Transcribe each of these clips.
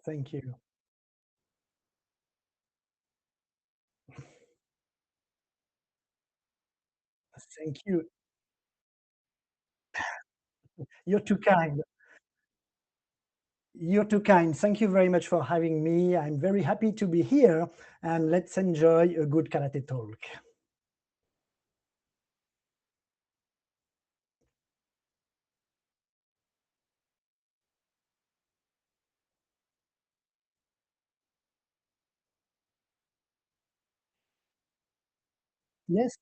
Thank you. Thank you. You're too kind. You're too kind. Thank you very much for having me. I'm very happy to be here, and let's enjoy a good karate talk. Yes.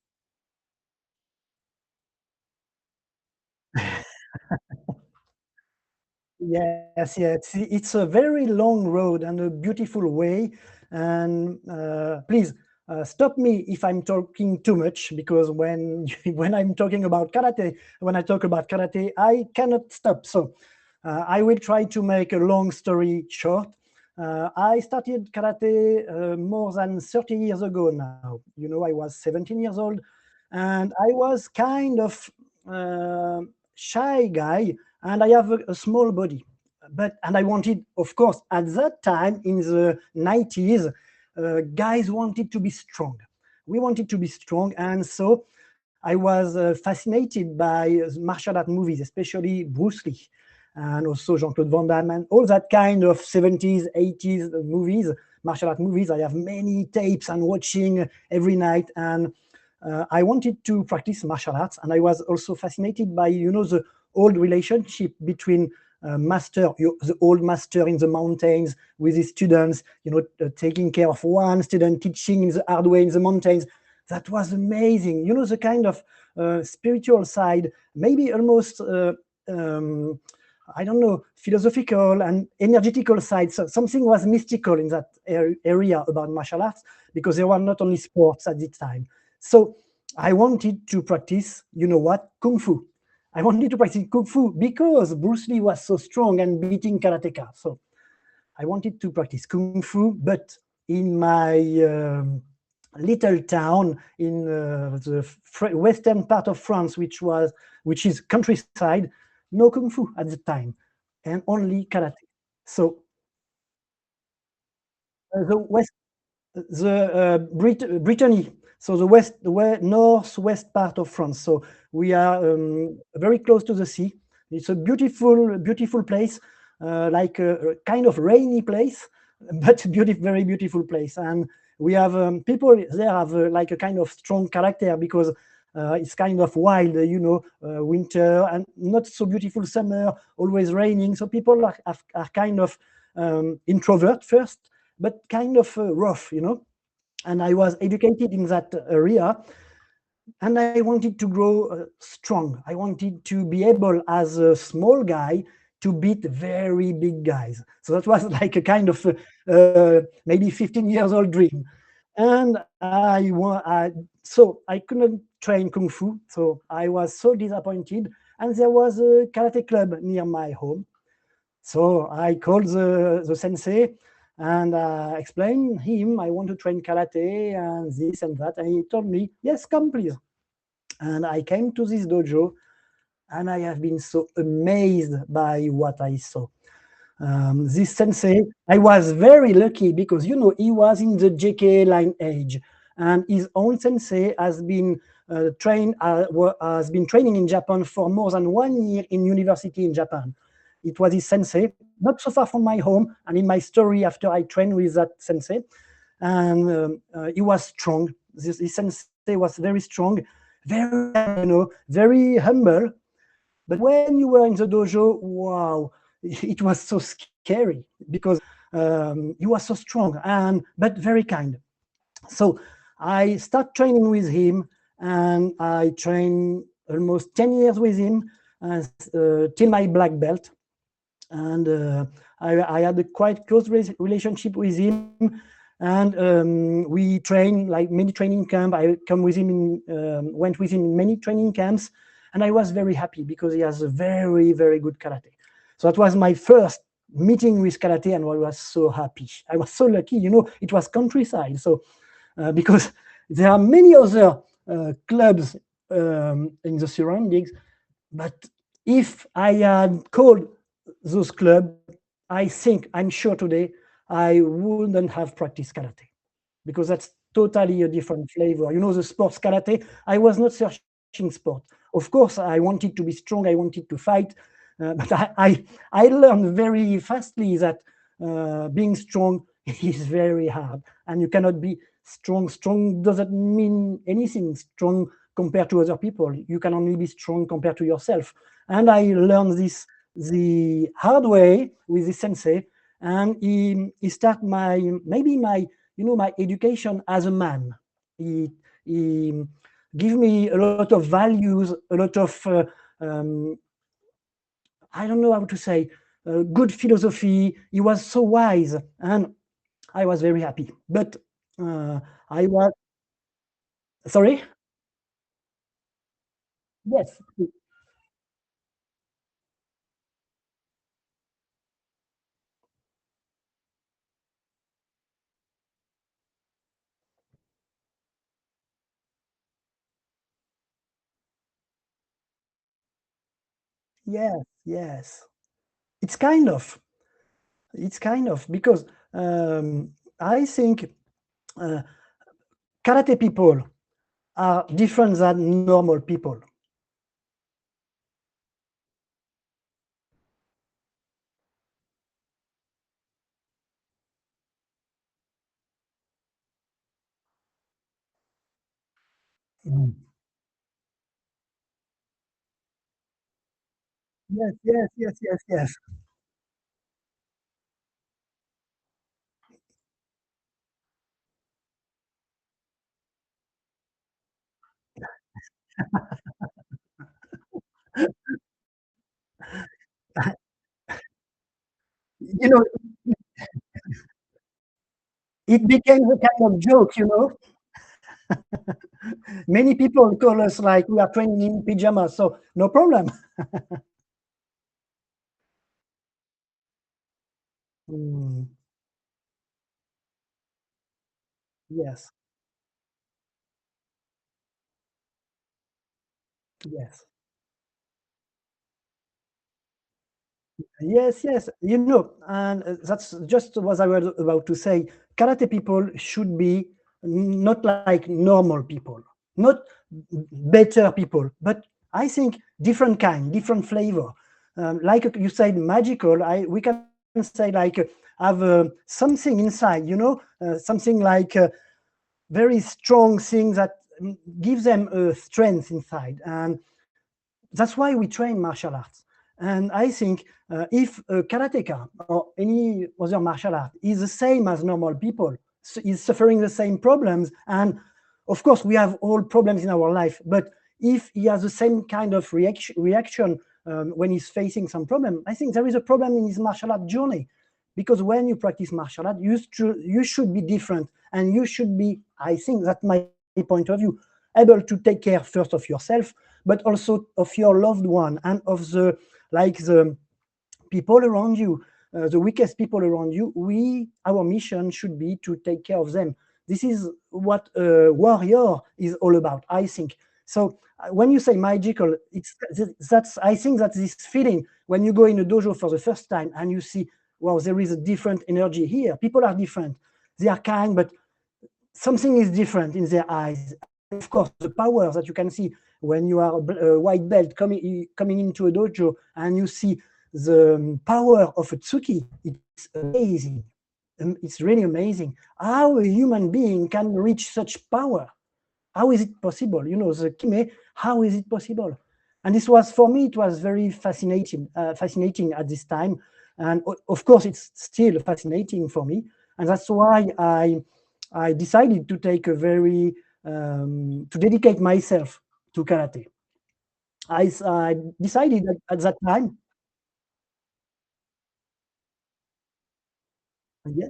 Yes, yes. It's a very long road and a beautiful way. And please stop me if I'm talking too much, because when when I'm talking about karate, when I talk about karate, I cannot stop. So I will try to make a long story short. I started karate more than 30 years ago now. You know, I was 17 years old, and I was kind of uh, shy guy, and I have a small body. But and I wanted, of course, at that time in the 90s, guys wanted to be strong. We wanted to be strong, and so I was fascinated by martial art movies, especially Bruce Lee and also Jean-Claude Van Damme and all that kind of 70s, 80s movies, martial art movies. I have many tapes and watching every night, and I wanted to practice martial arts, and I was also fascinated by, you know, the old relationship between the old master in the mountains with his students, you know, taking care of one student, teaching in the hard way in the mountains. That was amazing. You know, the kind of spiritual side, maybe almost, I don't know, philosophical and energetical side. So something was mystical in that area about martial arts, because there were not only sports at the time. So I wanted to practice, you know what, Kung Fu. I wanted to practice Kung Fu because Bruce Lee was so strong and beating karateka. So I wanted to practice Kung Fu, but in my little town in the western part of France, which is countryside, no Kung Fu at the time, and only karate. So the west, Brittany, so the northwest part of France. So we are very close to the sea. It's a beautiful, beautiful place, like a kind of rainy place, but beautiful, very beautiful place. And we have people there have like a kind of strong character, because it's kind of wild, you know, winter and not so beautiful summer, always raining. So people are kind of introvert first, but kind of rough, you know. And I was educated in that area, and I wanted to grow strong. I wanted to be able, as a small guy, to beat very big guys. So that was like a kind of maybe 15 years old dream. And so I couldn't train kung fu. So I was so disappointed. And there was a karate club near my home. So I called the sensei, and explained him I want to train karate and this and that. And he told me, yes, come please. And I came to this dojo, and I have been so amazed by what I saw. This sensei, I was very lucky because, you know, he was in the JK line age, and his own sensei has been training in Japan for more than 1 year in university in Japan. It was his sensei, not so far from my home, and in my story after I trained with that sensei, and he was strong. This sensei was very strong, very, you know, very humble. But when you were in the dojo, wow, it was so scary because he was so strong and but very kind. So I start training with him, and I train almost 10 years with him till my black belt. And I had a quite close relationship with him, and we train like many training camp. I come with him went with him in many training camps, and I was very happy because he has a very, very good karate. So that was my first meeting with karate, and I was so happy. I was so lucky, you know, it was countryside. So because there are many other clubs in the surroundings, but if I had called those clubs, I think, I'm sure today, I wouldn't have practiced karate because that's totally a different flavor. You know, the sports karate, I was not searching sport. Of course, I wanted to be strong, I wanted to fight, but I learned very fastly that being strong is very hard, and you cannot be strong. Strong doesn't mean anything. Strong compared to other people. You can only be strong compared to yourself. And I learned this the hard way with the sensei, and he start my maybe my my education as a man. He give me a lot of values, a lot of um, I don't know how to say, good philosophy. He was so wise, and I was very happy. But uh, I was sorry. Yes, yes, yes. It's kind of, it's kind of because I think uh, karate people are different than normal people. Mm. Yes, yes, yes, yes, yes. You know, it became a kind of joke, you know. Many people call us like we are training in pajamas, so no problem. Mm, yes, yes. Yes, yes. You know, and that's just what I was about to say. Karate people should be not like normal people, not better people, but I think different kind, different flavor. Like you said, magical. We can say like have something inside. You know, something like very strong thing that gives them strength inside. And that's why we train martial arts. And I think if a karateka or any other martial art is the same as normal people, is suffering the same problems, and of course we have all problems in our life, but if he has the same kind of reaction when he's facing some problem, I think there is a problem in his martial art journey. Because when you practice martial art, you should be different, and you should be, I think that's my point of view, able to take care first of yourself, but also of your loved one and of the like the people around you, the weakest people around you. Our mission should be to take care of them. This is what a warrior is all about, I think. So when you say magical, it's that's I think that this feeling when you go in a dojo for the first time and you see, wow, there is a different energy here. People are different. They are kind, but something is different in their eyes. Of course, the power that you can see when you are a white belt coming into a dojo and you see the power of a tsuki, it's amazing. It's really amazing how a human being can reach such power. How is it possible? You know, the kime, how is it possible? And this was, for me, it was very fascinating at this time. And of course, it's still fascinating for me. And that's why I decided to take a very, to dedicate myself to karate. I decided at that time, yeah,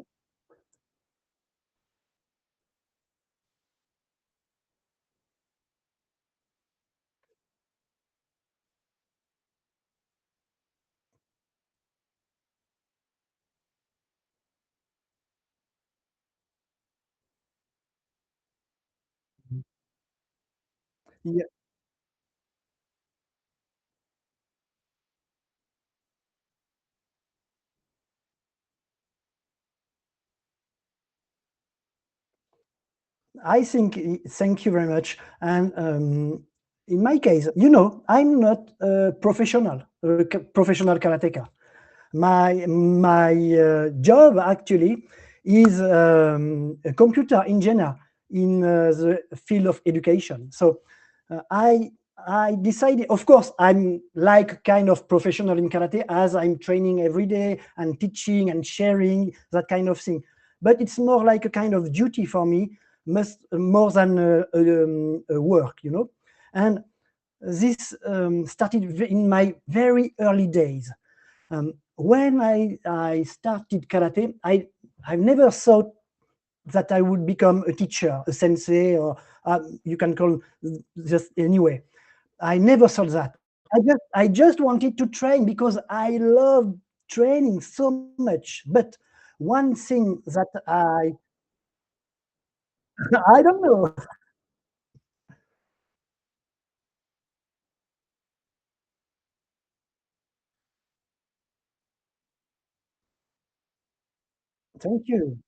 yeah, I think, thank you very much. And in my case, you know, I'm not a professional, professional karateka. My job actually is a computer engineer in the field of education. So I decided, of course, I'm like kind of professional in karate as I'm training every day and teaching and sharing that kind of thing. But it's more like a kind of duty for me, more than a work, you know. And this started in my very early days. When I started karate, I've never thought that I would become a teacher, a sensei, or you can call just anyway. I never thought that. I just wanted to train because I love training so much. But one thing that I I don't know. Thank you.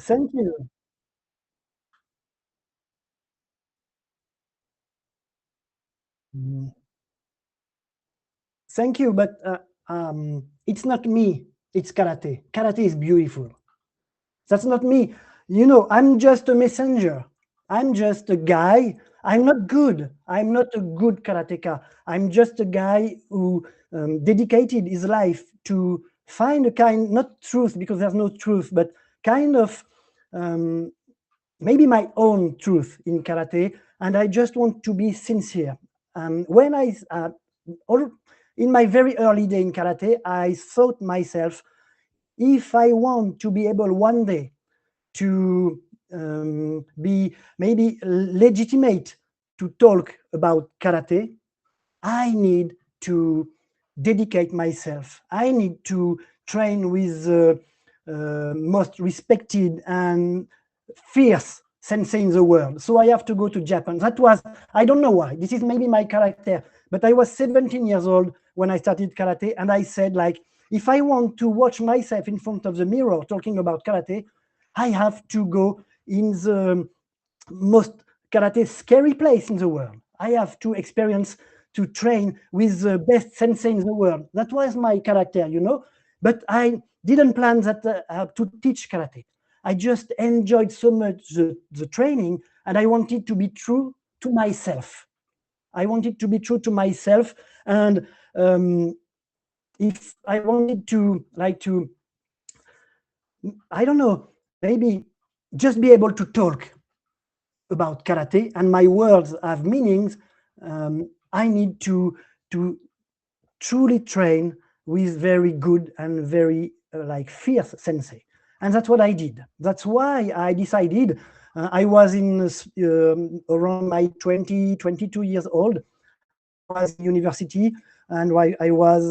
Thank you. Mm, Thank you. But it's not me. It's karate. Karate is beautiful. That's not me. You know, I'm just a messenger. I'm just a guy. I'm not good. I'm not a good karateka. I'm just a guy who dedicated his life to find a kind, not truth, because there's no truth, but kind of um, maybe my own truth in karate. And I just want to be sincere. When all, in my very early day in karate, I thought myself, if I want to be able one day to be maybe legitimate to talk about karate, I need to dedicate myself. I need to train with the most respected and fierce sensei in the world. So I have to go to Japan. That was, I don't know why. This is maybe my character, but I was 17 years old when I started karate, and I said, like, if I want to watch myself in front of the mirror talking about karate, I have to go in the most karate scary place in the world. I have to experience to train with the best sensei in the world. That was my character, you know. But I didn't plan that to teach karate. I just enjoyed so much the training, and I wanted to be true to myself. I wanted to be true to myself, and if I wanted to like to, I don't know, maybe just be able to talk about karate and my words have meanings, I need to truly train with very good and very like fierce sensei. And that's what I did. That's why I decided, I was in around my 20, 22 years old. I was in university, and I was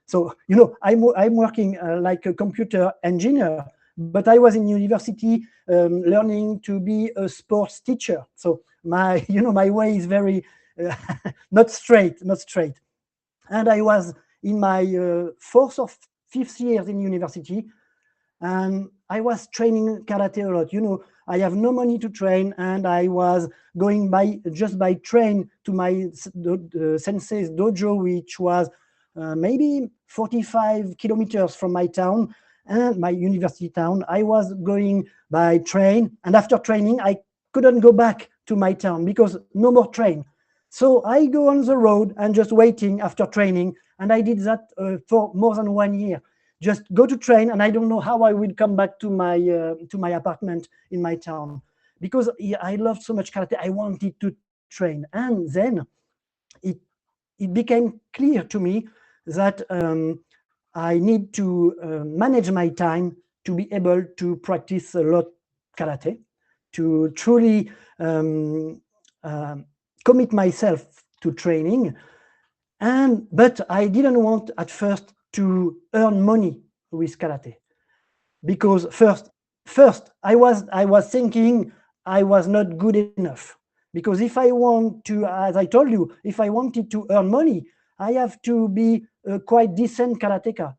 so you know I'm working like a computer engineer, but I was in university learning to be a sports teacher. So my you know my way is very uh, not straight, not straight. And I was in my fourth or fifth years in university, and I was training karate a lot. You know, I have no money to train, and I was going by just by train to my sensei's dojo, which was maybe 45 kilometers from my town and my university town. I was going by train, and after training, I couldn't go back to my town because no more train. So I go on the road and just waiting after training, and I did that for more than 1 year. Just go to train, and I don't know how I will come back to my apartment in my town, because yeah, I loved so much karate. I wanted to train, and then it it became clear to me that I need to manage my time to be able to practice a lot karate, to truly um, commit myself to training. And but I didn't want at first to earn money with karate, because first I was thinking I was not good enough, because if I want to, as I told you, if I wanted to earn money, I have to be a quite decent karateka,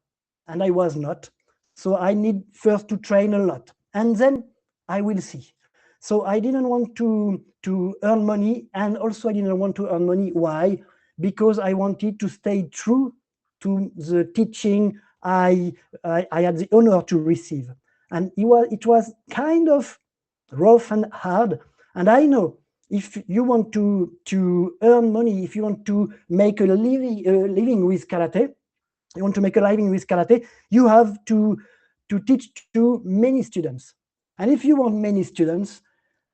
and I was not. So I need first to train a lot, and then I will see. So I didn't want to earn money, and also I didn't want to earn money. Why? Because I wanted to stay true to the teaching I had the honor to receive. And it was kind of rough and hard. And I know if you want to earn money, if you want to make a living with karate, you want to make a living with karate, you have to teach to many students. And if you want many students,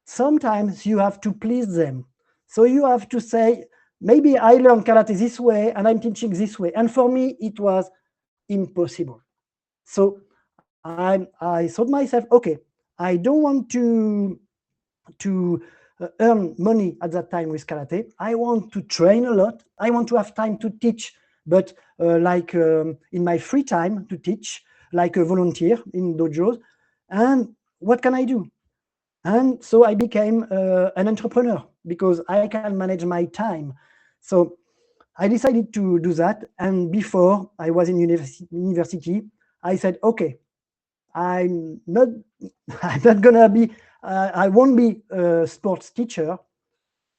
sometimes you have to please them. So you have to say, maybe I learned karate this way and I'm teaching this way. And for me, it was impossible. So I thought myself, okay, I don't want to earn money at that time with karate. I want to train a lot. I want to have time to teach, but like in my free time to teach, like a volunteer in dojos. And what can I do? And so I became an entrepreneur because I can manage my time. So I decided to do that. And before I was in university, I said, okay, I'm not, I'm not gonna be, I won't be a sports teacher.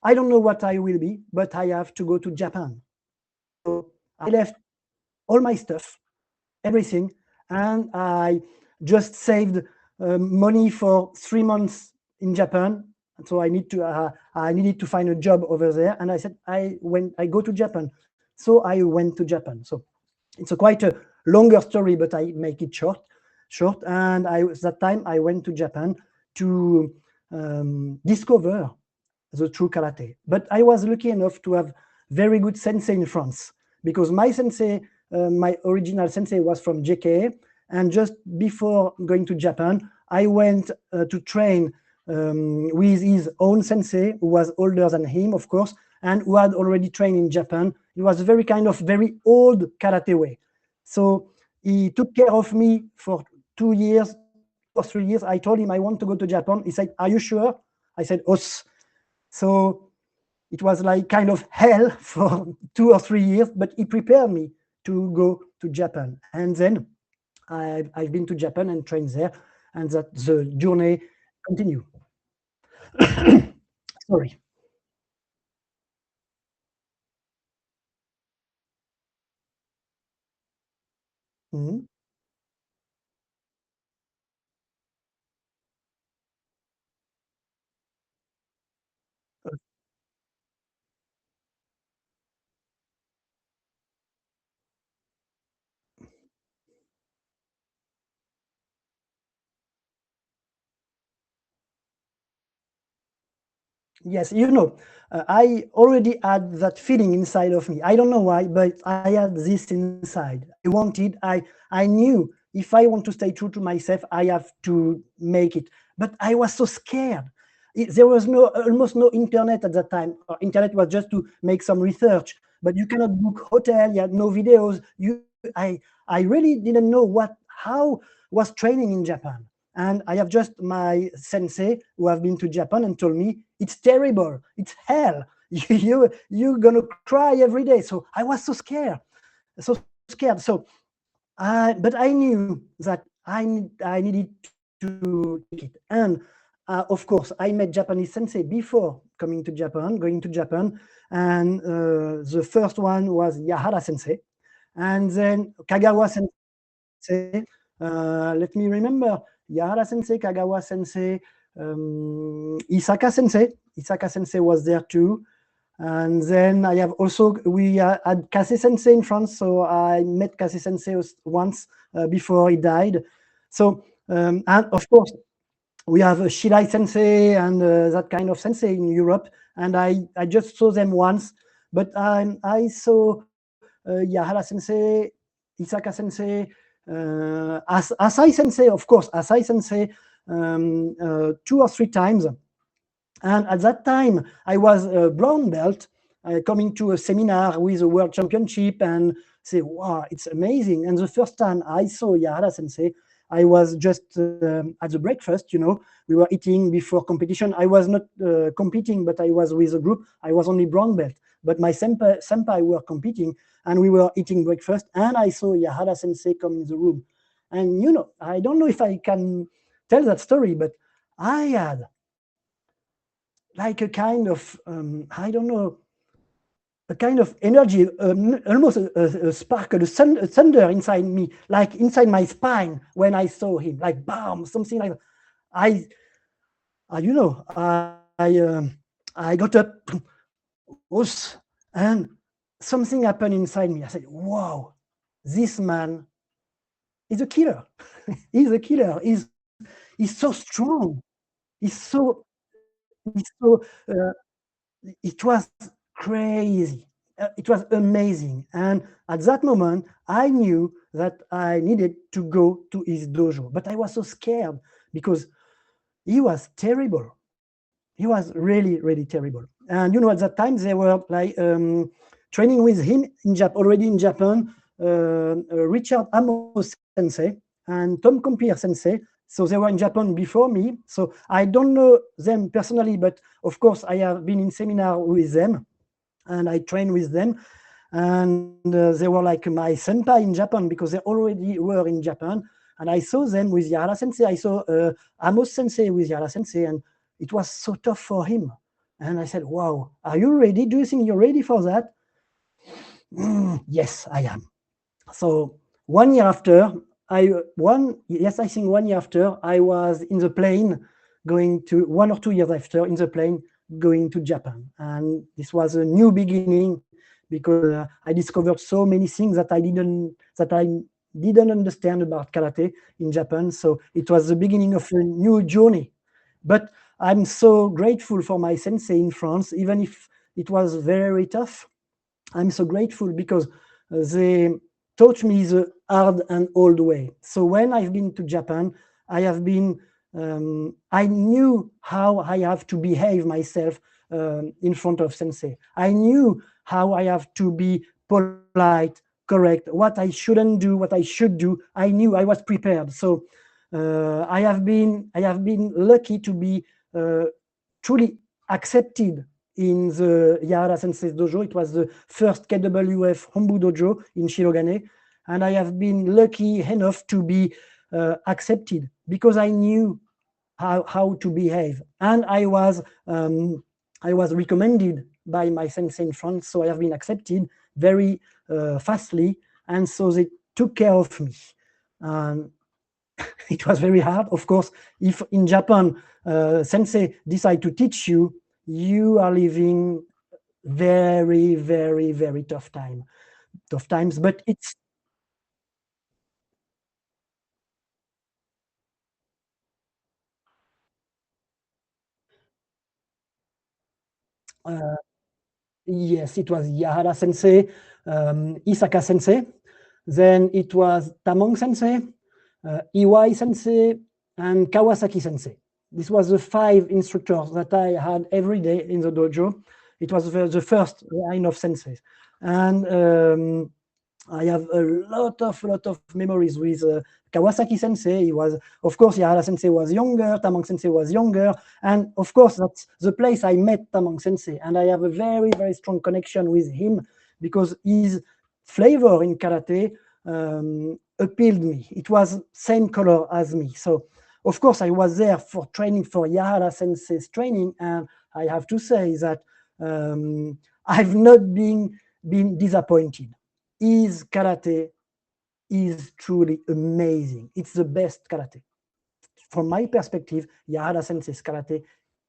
I don't know what I will be, but I have to go to Japan. So I left all my stuff, everything, and I just saved money for 3 months in Japan. So I needed to find a job over there, and I said I go to Japan. So I went to Japan. So it's a quite a longer story, but I make it short. And that time I went to Japan to discover the true karate. But I was lucky enough to have very good sensei in France, because my sensei, my original sensei, was from JKA, and just before going to Japan, I went to train with his own sensei, who was older than him, of course, and who had already trained in Japan. It was a very old karate way. So he took care of me for 2 years or 3 years. I told him I want to go to Japan. He said, "Are you sure?" I said, "Os." So it was like kind of hell for 2 or 3 years, but he prepared me to go to Japan. And then I've been to Japan and trained there, and that the journey continue. Sorry. Mhm. Yes, I already had that feeling inside of me. I don't know why, but I had this inside. I knew if I want to stay true to myself, I have to make it. But I was so scared. There was almost no internet at that time. Internet was just to make some research, but you cannot book hotel. You had no videos. I really didn't know how was training in Japan. And I have just my sensei who have been to Japan and told me it's terrible, it's hell. You're gonna cry every day. So I was so scared, so scared. So, but I knew that I needed to take it. And of course, I met Japanese sensei before going to Japan. And the first one was Yahara sensei, and then Kagawa sensei. Let me remember. Yahara sensei, Kagawa sensei, Isaka sensei. Isaka sensei was there too. And then we had Kase sensei in France. So I met Kase sensei once before he died. So, and of course, we have Shirai sensei and that kind of sensei in Europe. And I just saw them once, but I saw Yahara sensei, Isaka sensei, Asai sensei, of course, Asai sensei 2 or 3 times. And at that time, I was a brown belt coming to a seminar with a world championship and say, wow, it's amazing. And the first time I saw Yahara sensei, I was just at the breakfast, we were eating before competition. I was not competing, but I was with a group. I was only brown belt. but my senpai were competing, and we were eating breakfast, and I saw Yahara Sensei come in the room. And I don't know if I can tell that story, but I had like a kind of I don't know, a kind of energy, almost a sparkle, a thunder inside me, like inside my spine when I saw him, like bam, something like that. I, I got up, whoosh, and something happened inside me. I said, "Wow, this man is a killer. He's a killer. He's so strong. He's so he's so." It was crazy. It was amazing. And at that moment, I knew that I needed to go to his dojo. But I was so scared because he was terrible. He was really, really terrible. And at that time, they were like training with him already in Japan, Richard Amos Sensei and Tom Compere Sensei. So they were in Japan before me. So I don't know them personally, but of course I have been in seminar with them and I trained with them. And they were like my senpai in Japan because they already were in Japan. And I saw them with Yahara Sensei. I saw Amos Sensei with Yahara Sensei, and it was so tough for him. And I said, "Wow, are you ready? Do you think you're ready for that?" Yes, I am. So 1 year after, I think 1 year after, I was in the plane going to 1 or 2 years after in the plane going to Japan, and this was a new beginning because I discovered so many things that I didn't understand about karate in Japan. So it was the beginning of a new journey. But I'm so grateful for my sensei in France, even if it was very tough. I'm so grateful because they taught me the hard and old way. So when I've been to Japan, I knew how I have to behave myself in front of sensei. I knew how I have to be polite, correct, what I shouldn't do, what I should do. I knew, I was prepared. So I have been lucky to be truly accepted in the Yahara Sensei's dojo. It was the first KWF Hombu dojo in Shirogane, and I have been lucky enough to be accepted because I knew how to behave, and I was recommended by my sensei in France, so I have been accepted very fastly, and so they took care of me. It was very hard, of course. If in Japan sensei decide to teach you, you are living very, very, very tough times, but it's uh, yes, it was Yahara Sensei, Isaka Sensei, then it was Tamong Sensei, Iwai Sensei, and Kawasaki Sensei. This was the 5 instructors that I had every day in the dojo. It was the first line of senseis. And I have a lot of memories with Kawasaki Sensei. He was, of course, Yahara Sensei was younger, Tamang Sensei was younger, and of course, that's the place I met Tamang Sensei. And I have a very, very strong connection with him because his flavor in karate appealed me. It was same color as me. So, of course, I was there for training for Yahara Sensei's training, and I have to say that I've not been disappointed. His karate is truly amazing. It's the best karate. From my perspective, Yahara Sensei's karate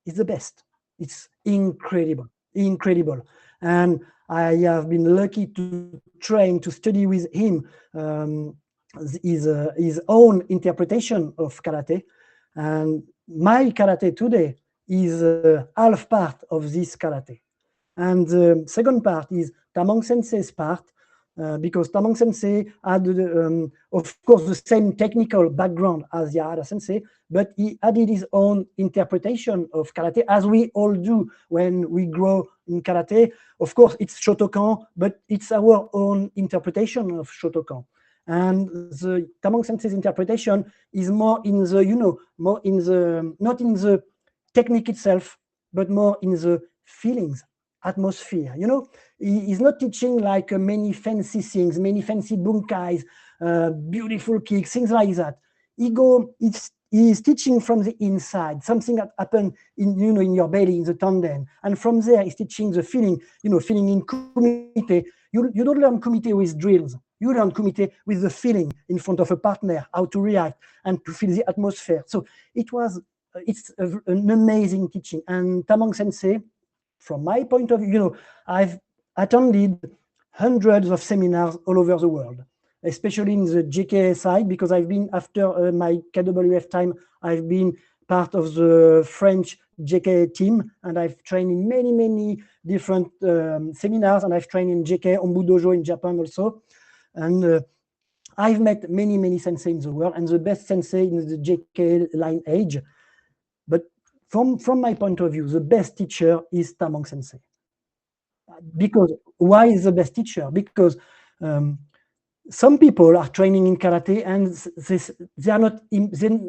is the best. It's incredible, incredible. And I have been lucky to train, to study with him his own interpretation of karate. And my karate today is half part of this karate. And the second part is Tamang Sensei's part, because Tamang Sensei had, of course, the same technical background as Yahara Sensei, but he added his own interpretation of karate, as we all do when we grow in karate. Of course, it's Shotokan, but it's our own interpretation of Shotokan. And the Tamang Sensei's interpretation is more in the, more in the, not in the technique itself, but more in the feelings. atmosphere. You know, he's not teaching like many fancy things, many fancy bunkais, beautiful kicks, things like that. He's teaching from the inside, something that happened in, you know, in your belly, in the tendon, and from there he's teaching the feeling, you know, feeling in kumite. You don't learn kumite with drills. You learn kumite with the feeling in front of a partner, how to react and to feel the atmosphere. So it's an amazing teaching. And Tamang Sensei, from my point of view, you know, I've attended hundreds of seminars all over the world, especially in the JK side, because I've been, after my KWF time, I've been part of the French JK team, and I've trained in many, many different seminars, and I've trained in JK Ombu Dojo in Japan also. And I've met many, many sensei in the world, and the best sensei in the JK lineage. But from my point of view, the best teacher is Tamang Sensei. Because why is the best teacher? Because some people are training in karate and they are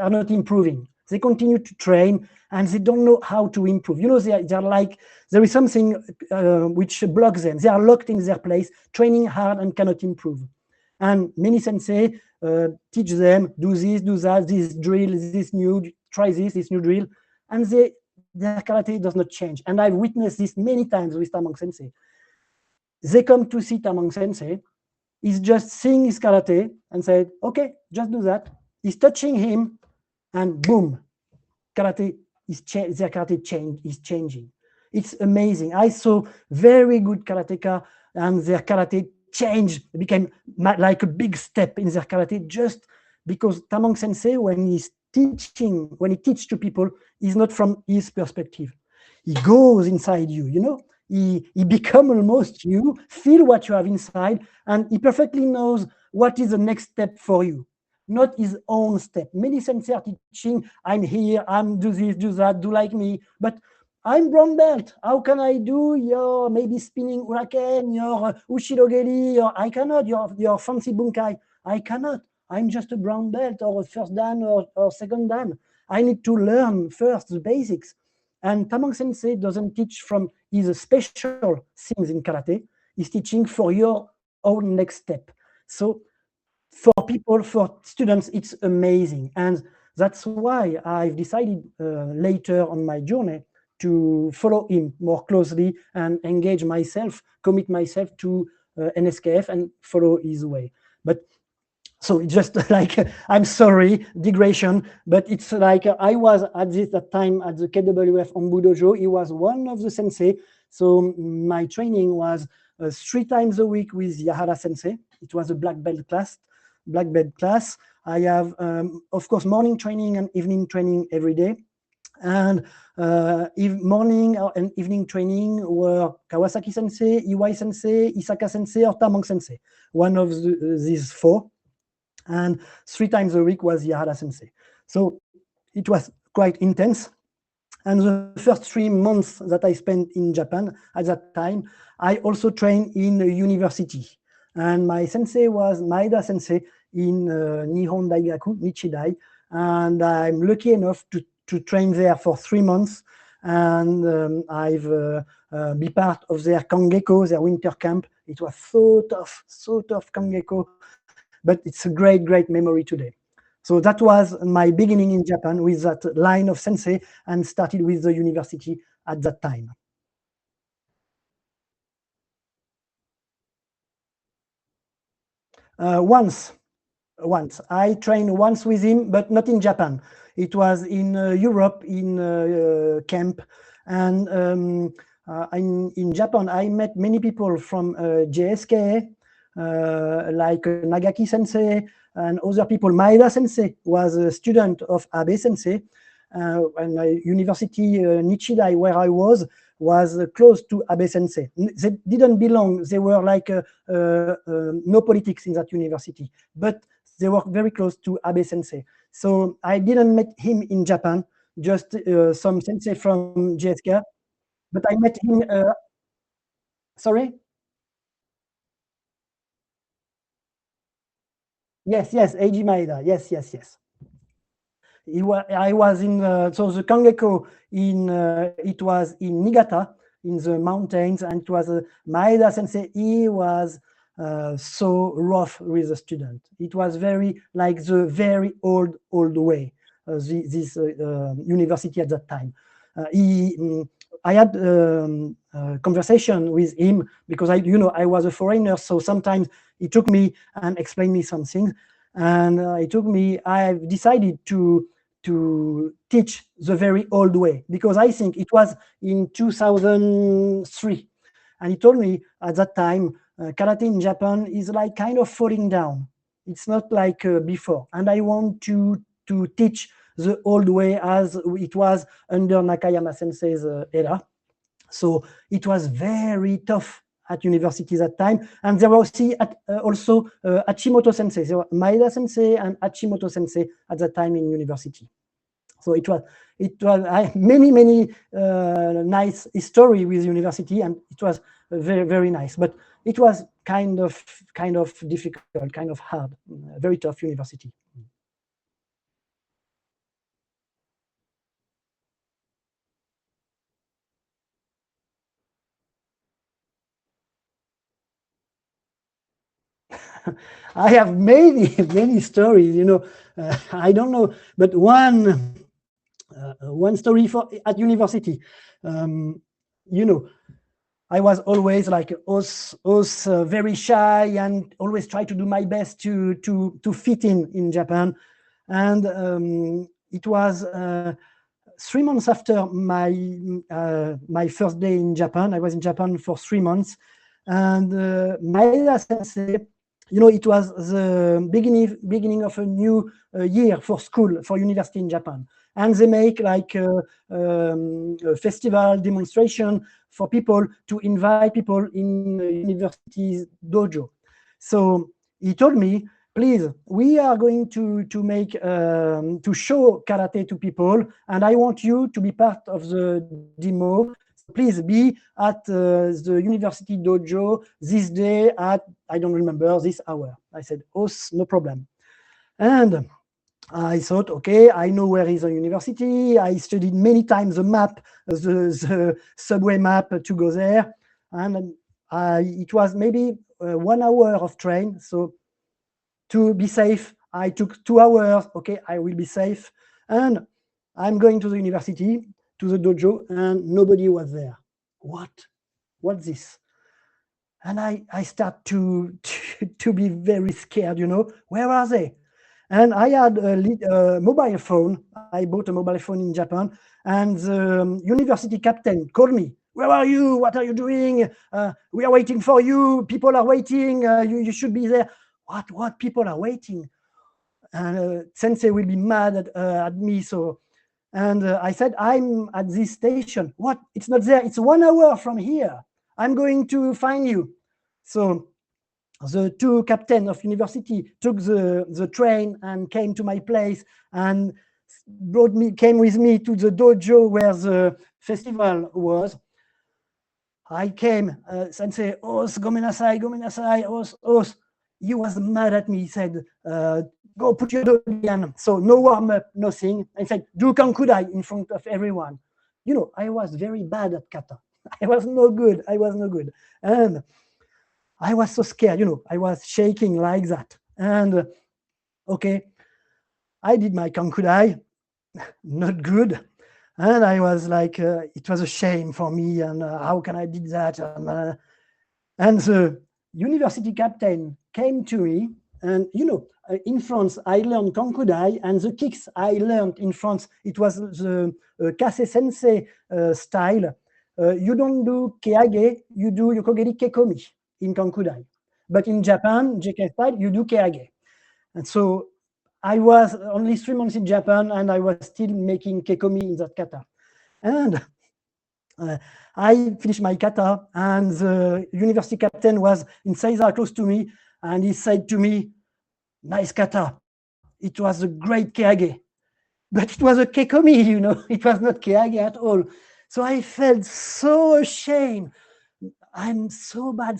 not improving. They continue to train and they don't know how to improve. You know, they are like, there is something which blocks them. They are locked in their place, training hard and cannot improve. And many sensei teach them, do this, do that, this drill, this new, try this new drill. And their karate does not change. And I've witnessed this many times with Tamang Sensei. They come to see Tamang Sensei. He's just seeing his karate and said, okay, just do that. He's touching him and boom, karate their karate is changing. It's amazing. I saw very good karateka and their karate changed, became like a big step in their karate, just because Tamang Sensei, when he teaches to people, is not from his perspective. He goes inside you, you know, he become almost you, feel what you have inside, and he perfectly knows what is the next step for you, not his own step. Many sensei are teaching, I'm here, I'm do this, do that, do like me, but I'm brown belt. How can I do your maybe spinning huracan, your ushirogeri, or I cannot, your fancy bunkai? I cannot. I'm just a brown belt or a first dan or second dan. I need to learn first the basics. And Tamang Sensei doesn't teach from his special things in karate. He's teaching for your own next step. So for people, for students, it's amazing. And that's why I've decided later on my journey to follow him more closely and engage myself, commit myself to NSKF and follow his way. But so it's just like, I'm sorry, digression, but it's like I was at that time at the KWF Ombu Dojo. He was one of the sensei. So my training was 3 times a week with Yahara Sensei. It was a black belt class. I have, of course, morning training and evening training every day. And morning and evening training were Kawasaki Sensei, Iwai Sensei, Isaka Sensei, or Tamang Sensei, one of these 4. And 3 times a week was Yahara Sensei. So it was quite intense. And the first 3 months that I spent in Japan at that time, I also trained in a university. And my sensei was Maeda Sensei in Nihon Daigaku, Nichidai. And I'm lucky enough to train there for 3 months. And I've been part of their Kangeko, their winter camp. It was so tough Kangeko. But it's a great, great memory today. So that was my beginning in Japan with that line of sensei, and started with the university at that time. Once. I trained once with him, but not in Japan. It was in Europe, in camp. And in Japan, I met many people from JSK, like Nagaki Sensei and other people. Maeda Sensei was a student of Abe Sensei, and university Nichidai, where I was close to Abe Sensei. They didn't belong. They were like no politics in that university, but they were very close to Abe Sensei. So I didn't meet him in Japan, just some sensei from JSK, but I met him. Sorry. Yes, Eiji Maeda. Yes. I was in so the Kangeko in it was in Niigata in the mountains, and it was Maeda Sensei. He was so rough with the student. It was very like the very old way. This university at that time. I had conversation with him because I was a foreigner, so sometimes he took me and explained me some things, and I've decided to teach the very old way, because I think it was in 2003, and he told me at that time karate in Japan is like kind of falling down. It's not like before, and I want to teach the old way as it was under Nakayama Sensei's era. So it was very tough at university that time, and there was also Hachimoto Sensei. There were Maeda Sensei and Hachimoto Sensei at that time in university. So it was many nice history with university, and it was very nice. But it was kind of difficult, kind of hard, very tough university. I have many stories. I don't know, but one story at university. I was always like very shy, and always try to do my best to fit in Japan. And it was 3 months after my first day in Japan. I was in Japan for 3 months, and Maeda Sensei, it was the beginning of a new year for university in Japan, and they make like a festival demonstration for people to invite people in university's dojo. So he told me, please, we are going to make to show karate to people, and I want you to be part of the demo. Please be at the university dojo this day at, I don't remember, this hour. I said, oh, no problem. And I thought, okay, I know where is the university. I studied many times the map, the subway map to go there. And it was maybe 1 hour of train. So to be safe, I took 2 hours. Okay, I will be safe. And I'm going to the university, to the dojo, and nobody was there. What's this? And I start to be very scared, where are they? And I had a mobile phone. I bought a mobile phone in Japan, and the university captain called me. Where are you? What are you doing? We are waiting for you. People are waiting. You should be there. What? People are waiting. And Sensei will be mad at me. So, and I said, I'm at this station. What? It's not there. It's 1 hour from here. I'm going to find you. So the two captains of university took the train and came to my place and came with me to the dojo where the festival was. I came, Sensei, Os, gomenasai, Os. He was mad at me. He said, go put your dojo again. So no warm up, nothing. I said, do kankudai in front of everyone. I was very bad at kata. I was no good. And I was so scared, I was shaking like that. And okay, I did my kankudai, not good. And I was like, it was a shame for me. And how can I did that? And the university captain came to me. And, in France, I learned kankudai, and the kicks I learned in France, it was the Kase Sensei style. You don't do keage, you do yokogeri kekomi in kankudai. But in Japan, JK style, you do keage. And so I was only 3 months in Japan, and I was still making kekomi in that kata. And I finished my kata, and the university captain was in Seiza close to me, and he said to me, nice kata. It was a great keage. But it was a kekomi, it was not keage at all. So I felt so ashamed. I'm so bad.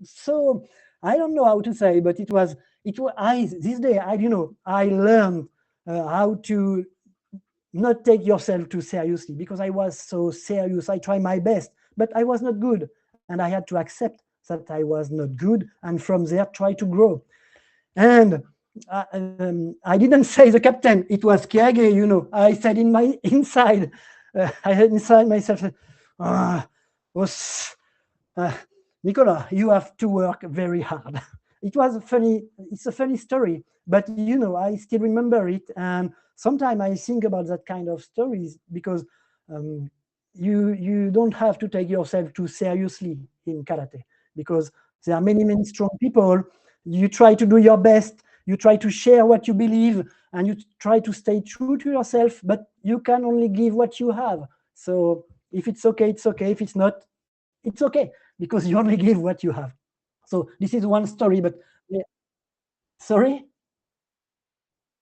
So I don't know how to say, but this day, I learned how to not take yourself too seriously, because I was so serious. I tried my best, but I was not good. And I had to accept that I was not good. And from there, try to grow. And I didn't say the captain, it was Kiage, you know. I said in my inside, I had inside myself, ah, was, uh, Nicola, you have to work very hard. It was funny, it's a funny story, but you know, I still remember it. And sometimes I think about that kind of stories because um, you don't have to take yourself too seriously in karate because there are many strong people. You try to do your best, you try to share what you believe, and you try to stay true to yourself, but you can only give what you have. So if it's okay, it's okay. If it's not, it's okay, because you only give what you have. So this is one story, but yeah, sorry.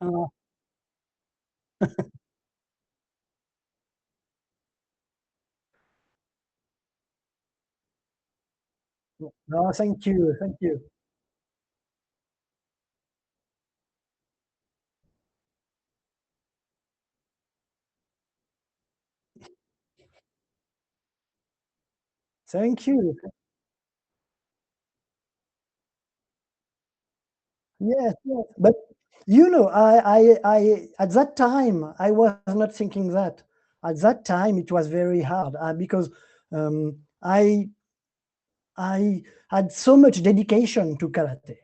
uh, no, thank you, thank you, thank you. Yes, yes. But you know, at that time I was not thinking that. At that time it was very hard because um, I I had so much dedication to karate,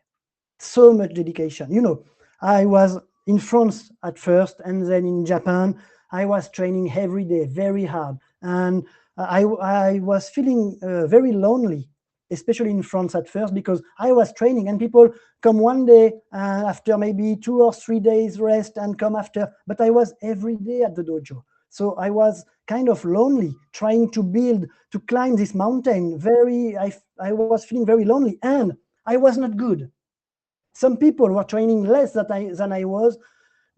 so much dedication. You know, I was in France at first, and then in Japan. I was training every day, very hard, and I was feeling very lonely, especially in France at first, because I was training, and people come one day after maybe 2 or 3 days rest and come after, but I was every day at the dojo. So I was kind of lonely, trying to build, to climb this mountain. I was feeling very lonely, and I was not good. Some people were training less than I was,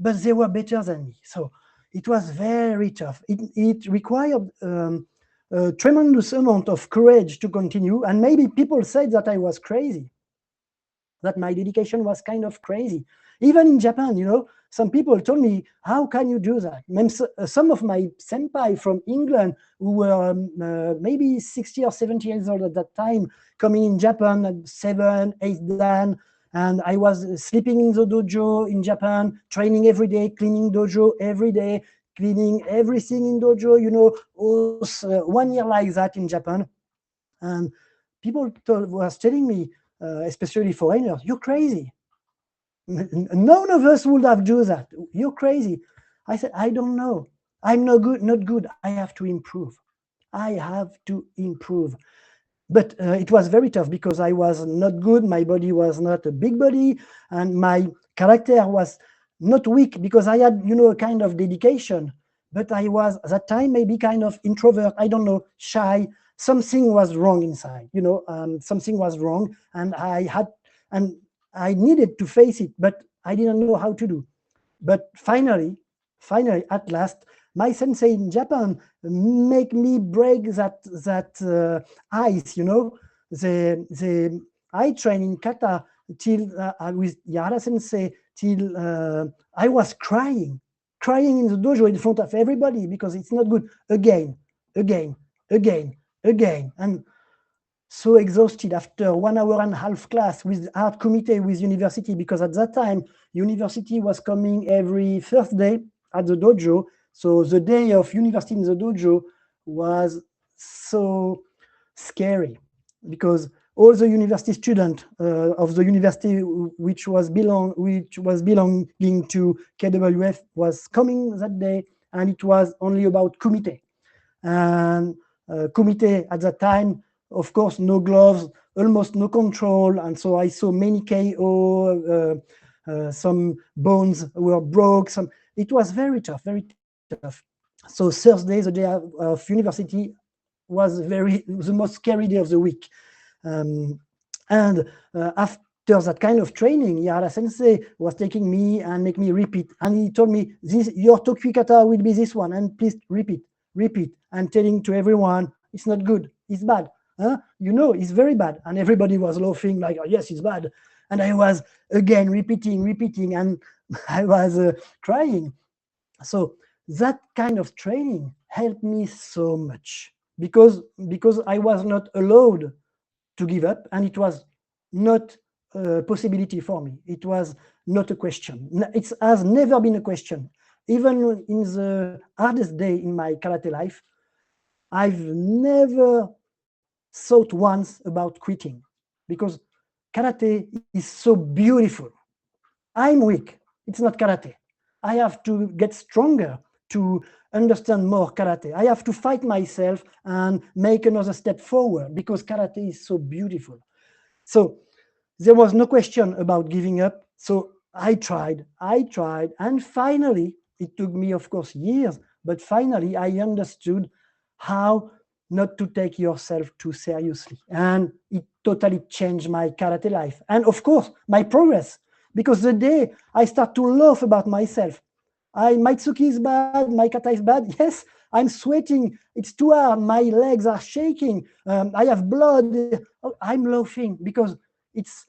but they were better than me. So it was very tough. It required a tremendous amount of courage to continue. And maybe people said that I was crazy, that my dedication was kind of crazy. Even in Japan, you know, some people told me, "How can you do that?" Some of my senpai from England, who were maybe 60 or 70 years old at that time, coming in Japan at 7, 8 dan, and I was sleeping in the dojo in Japan, training every day, cleaning dojo every day, cleaning everything in dojo. You know, was 1 year like that in Japan, and was telling me, especially foreigners, "You're crazy. None of us would have do that. You're crazy." I said, "I don't know. I'm not good. Not good. I have to improve. I have to improve." But it was very tough because I was not good. My body was not a big body, and my character was not weak because I had, you know, a kind of dedication. But I was at that time maybe kind of introvert. I don't know, shy. Something was wrong inside. You know, something was wrong, and and I needed to face it, but I didn't know how to do. But finally, at last, my sensei in Japan make me break that ice. You know, the I train in kata till with Yara sensei till I was crying in the dojo in front of everybody because it's not good. Again, again, again, again, and so exhausted after 1 hour and a half class with art committee with university, because at that time university was coming every first day at the dojo. So the day of university in the dojo was so scary because all the university student of the university which was belonging to KWF was coming that day, and it was only about kumite. And kumite at that time, of course, no gloves, almost no control, and so I saw many KO. Some bones were broke. It was very tough. So Thursday, the day of university, was the most scary day of the week. Um, and after that kind of training, Yara Sensei was taking me and make me repeat. And he told me, "This your Tokyo will be this one, and please repeat," and telling to everyone, "It's not good, it's bad. Huh? You know, it's very bad." And everybody was laughing like, "Oh, yes, it's bad." And I was again repeating, and I was crying. So that kind of training helped me so much because I was not allowed to give up, and it was not a possibility for me. It was not a question. It has never been a question. Even in the hardest day in my karate life, I've never thought once about quitting, because karate is so beautiful. I'm weak. It's not karate. I have to get stronger to understand more karate. I have to fight myself and make another step forward, because karate is so beautiful. So there was no question about giving up. So I tried, and finally, it took me, of course, years, but finally I understood how not to take yourself too seriously. And it totally changed my karate life. And of course, my progress, because the day I start to laugh about myself, my tsuki is bad, my kata is bad. Yes, I'm sweating. It's too hard. My legs are shaking. I have blood. I'm laughing because it's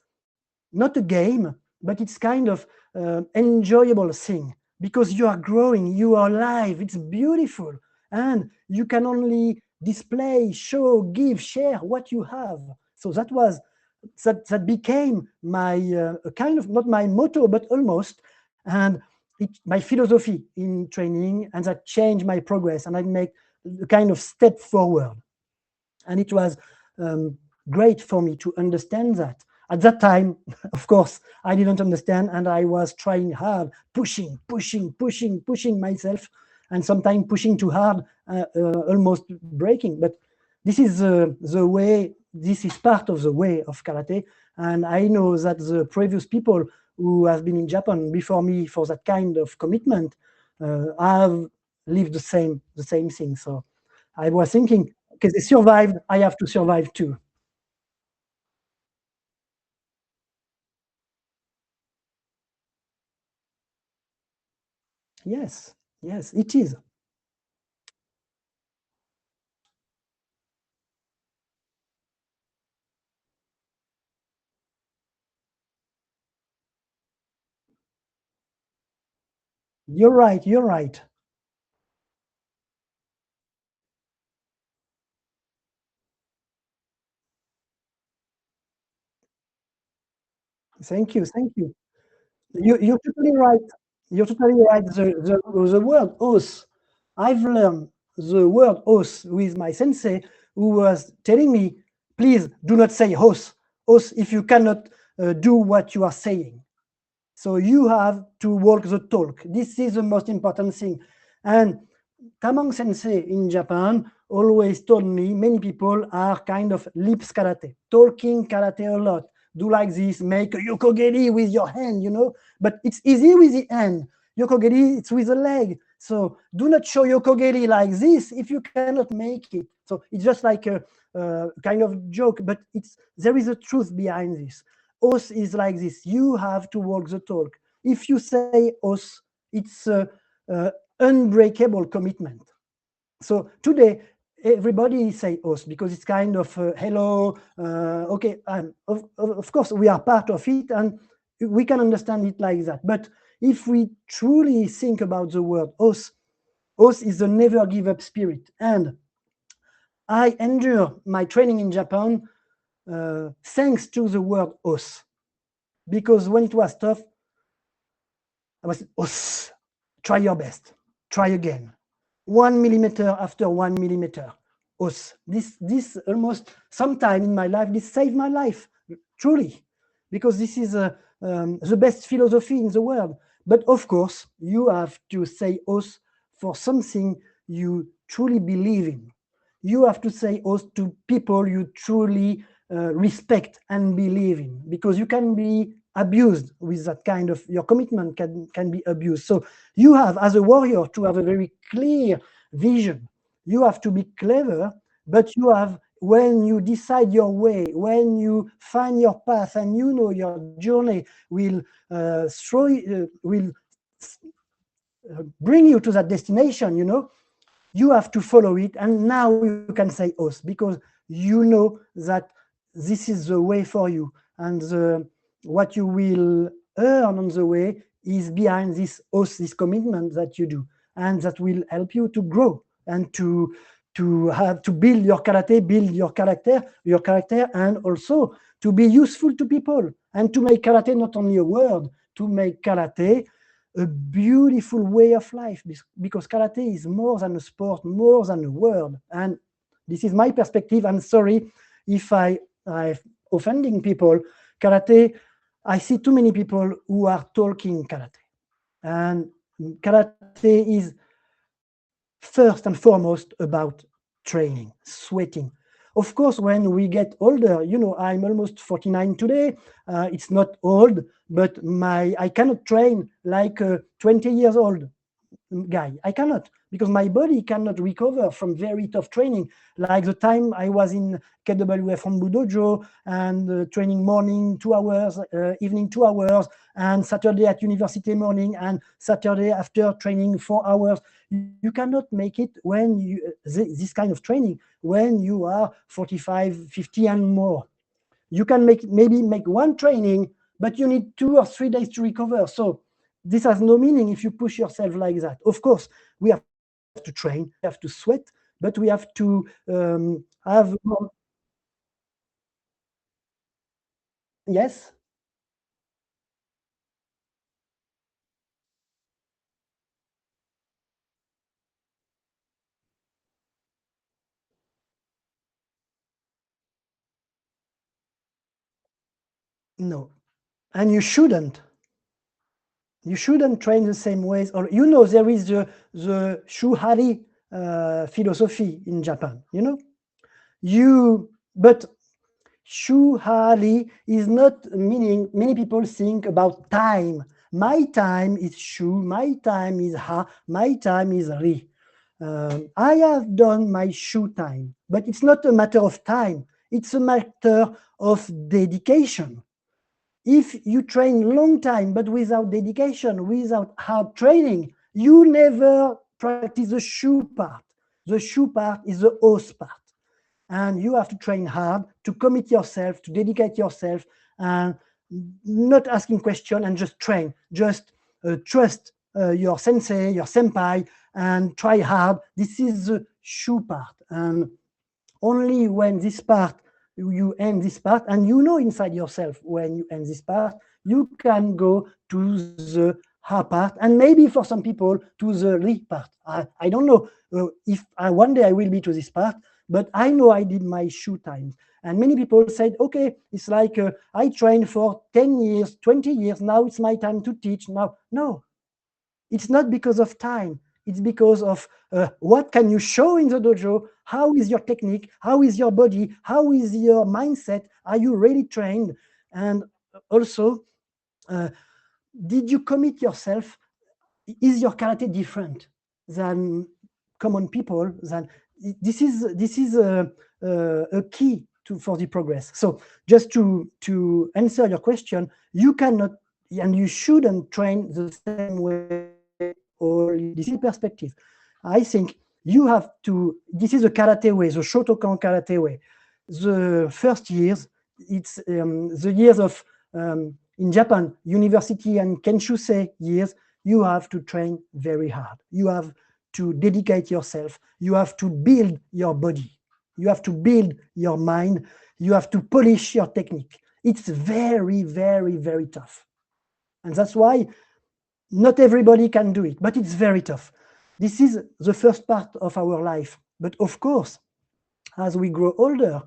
not a game, but it's kind of enjoyable thing, because you are growing, you are alive. It's beautiful, and you can only display, show, give, share what you have. So that became my kind of, not my motto, but almost, and my philosophy in training, and that changed my progress, and I make a kind of step forward. And it was great for me to understand that. At that time, of course, I didn't understand, and I was trying hard, pushing myself, and sometimes pushing too hard, almost breaking. But this is the way, this is part of the way of karate. And I know that the previous people who have been in Japan before me for that kind of commitment have lived the same thing. So I was thinking, okay, they survived, I have to survive too. Yes, yes, it is. You're right, you're right. Thank you, thank you. You're totally right. You're totally right. The word os, I've learned the word os with my sensei, who was telling me, please do not say os if you cannot do what you are saying. So you have to walk the talk. This is the most important thing. And Tamang sensei in Japan always told me many people are kind of lips karate, talking karate a lot. Do like this, make a yokogeri with your hand. But it's easy with the hand. Yokogeri, it's with the leg. So do not show yokogeri like this if you cannot make it. So it's just like a kind of joke, but there is a truth behind this. Os is like this. You have to walk the talk. If you say os, it's a unbreakable commitment. So today, everybody say us because it's kind of hello, okay. Of course, we are part of it, and we can understand it like that. But if we truly think about the word os is the never give up spirit. And I endure my training in Japan thanks to the word os, because when it was tough, I was os, try your best, try again. 1 millimeter after 1 millimeter. Os. This almost sometime in my life, this saved my life, truly, because this is the best philosophy in the world. But of course, you have to say os for something you truly believe in. You have to say os to people you truly respect and believe in, because you can be abused with that kind of, your commitment can be abused. So you have, as a warrior, to have a very clear vision. You have to be clever, but you have, when you decide your way, when you find your path, and you know your journey will bring you to that destination, you have to follow it. And now you can say os, because you know that this is the way for you, and what you will earn on the way is behind this os, this commitment that you do, and that will help you to grow and to to build your karate, build your character, and also to be useful to people, and to make karate not only a word, to make karate a beautiful way of life, because karate is more than a sport, more than a word. And this is my perspective. I'm sorry if I'm offending people. Karate, I see too many people who are talking karate. And karate is first and foremost about training, sweating. Of course, when we get older, I'm almost 49 today. It's not old, but I cannot train like a 20 years old guy. I cannot, because my body cannot recover from very tough training. Like the time I was in KWF Hombu Dojo and training morning 2 hours, evening 2 hours, and Saturday at university morning, and Saturday after training 4 hours. You cannot make it when this kind of training when you are 45, 50 and more. You can maybe make one training, but you need 2 or 3 days to recover. So this has no meaning if you push yourself like that. Of course, we have to train, we have to sweat, but we have to have more. Yes. No, and you shouldn't train the same ways. Or there is the shuhari philosophy in Japan. But shuhari is not meaning, many people think about time. My time is shu, my time is ha, my time is ri. I have done my shu time, but it's not a matter of time. It's a matter of dedication. If you train long time, but without dedication, without hard training, you never practice the shu part. The shu part is the os part. And you have to train hard, to commit yourself, to dedicate yourself, and not asking questions, and just train. Just trust your sensei, your senpai, and try hard. This is the shu part. And only when this part, you end this part, and inside yourself when you end this part, you can go to the ha part, and maybe for some people to the ri part. I don't know if one day I will be to this part, but I know I did my shu times. And many people said, okay, it's like I trained for 10 years, 20 years, now it's my time to teach. Now, no, it's not because of time. It's because of what can you show in the dojo? How is your technique? How is your body? How is your mindset? Are you really trained? And also, uh, did you commit yourself? Is your karate different than common people? This is a key for the progress. So just to answer your question, you cannot and you shouldn't train the same way. Or this is perspective. I think you have to. This is a karate way, the Shotokan karate way. The first years, it's the years of in Japan, university and kenshusei years. You have to train very hard. You have to dedicate yourself. You have to build your body. You have to build your mind. You have to polish your technique. It's very, very, very tough. And that's why not everybody can do it, but it's very tough. This is the first part of our life. But of course, as we grow older,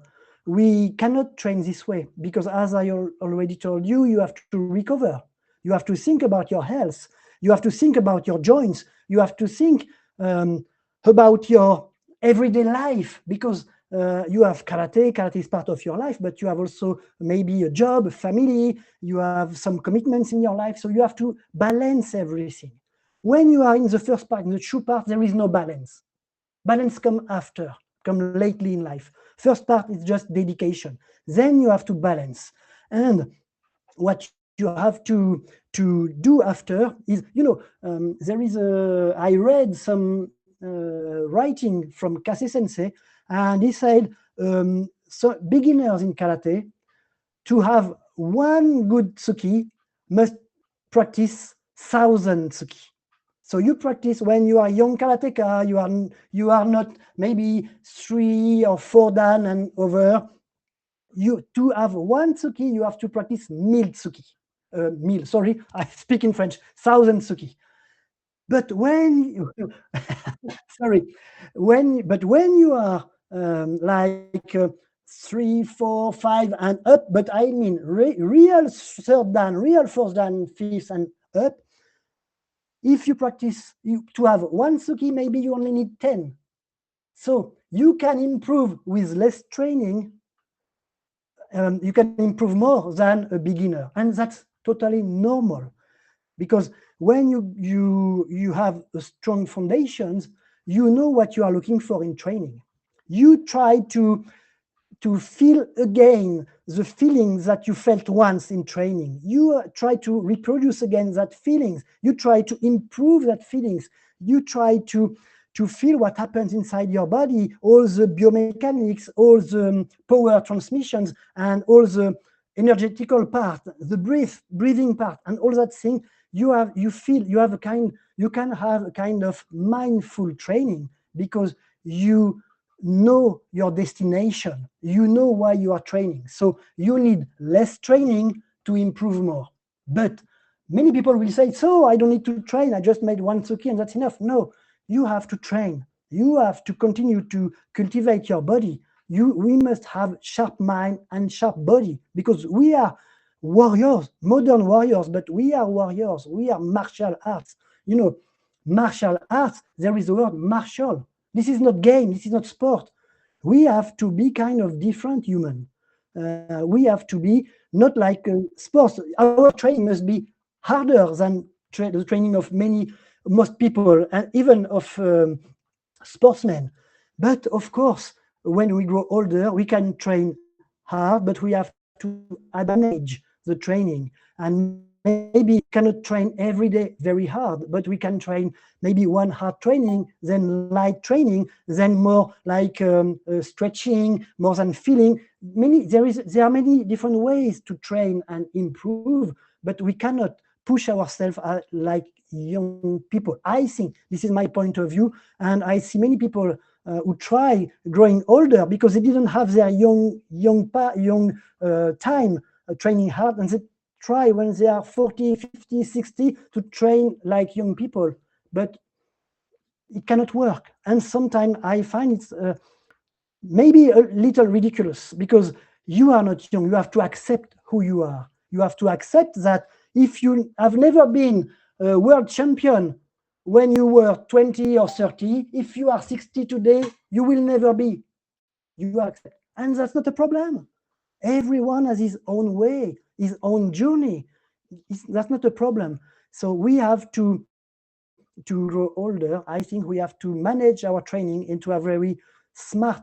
we cannot train this way, because as I already told you, you have to recover. You have to think about your health. You have to think about your joints. You have to think about your everyday life, because you have karate. Karate is part of your life, but you have also maybe a job, a family. You have some commitments in your life. So you have to balance everything. When you are in the first part, in the shu part, there is no balance. Balance come after, come lately in life. First part is just dedication. Then you have to balance. And what you have to do after is, there is I read some writing from Kase Sensei, and he said, so beginners in karate, to have one good tsuki, must practice 1,000 tsuki. So you practice when you are young karateka, you are not maybe 3 or 4 dan and over. You to have one tsuki, you have to practice 1000 tsuki. Sorry, I speak in French, 1000 tsuki. But when you, sorry, when you are like 3, 4, 5 and up, but I mean real third dan, real fourth dan, fifth and up. If you practice to have one tsuki, maybe you only need 10. So you can improve with less training. You can improve more than a beginner, and that's totally normal. Because when you have strong foundations, you know what you are looking for in training. You try to feel again the feelings that you felt once in training. You try to reproduce again that feelings. You try to improve that feelings. You try to feel what happens inside your body, all the biomechanics, all the power transmissions, and all the energetical part, the breathing part, and all that thing. You can have a kind of mindful training, because you know your destination, you know why you are training. So you need less training to improve more. But many people will say, so I don't need to train, I just made one tsuki and that's enough. No, you have to train. You have to continue to cultivate your body. We must have sharp mind and sharp body, because we are warriors, modern warriors, but we are warriors. We are martial arts. Martial arts, there is the word martial. This is not game, this is not sport. We have to be kind of different human. We have to be not like sports. Our training must be harder than the training of most people, and even of sportsmen. But of course, when we grow older, we can train hard, but we have to manage the training. And maybe cannot train every day very hard, but we can train maybe one hard training, then light training, then more like stretching, more than feeling. There are many different ways to train and improve, but we cannot push ourselves like young people. I think this is my point of view, and I see many people who try growing older because they didn't have their young time training hard, and they try when they are 40, 50, 60 to train like young people, but it cannot work. And sometimes I find it's maybe a little ridiculous, because you are not young. You have to accept who you are. You have to accept that if you have never been a world champion when you were 20 or 30, if you are 60 today, you will never be. You accept. And that's not a problem. Everyone has his own way, his own journey. That's not a problem. So we have to grow older. I think we have to manage our training into a very smart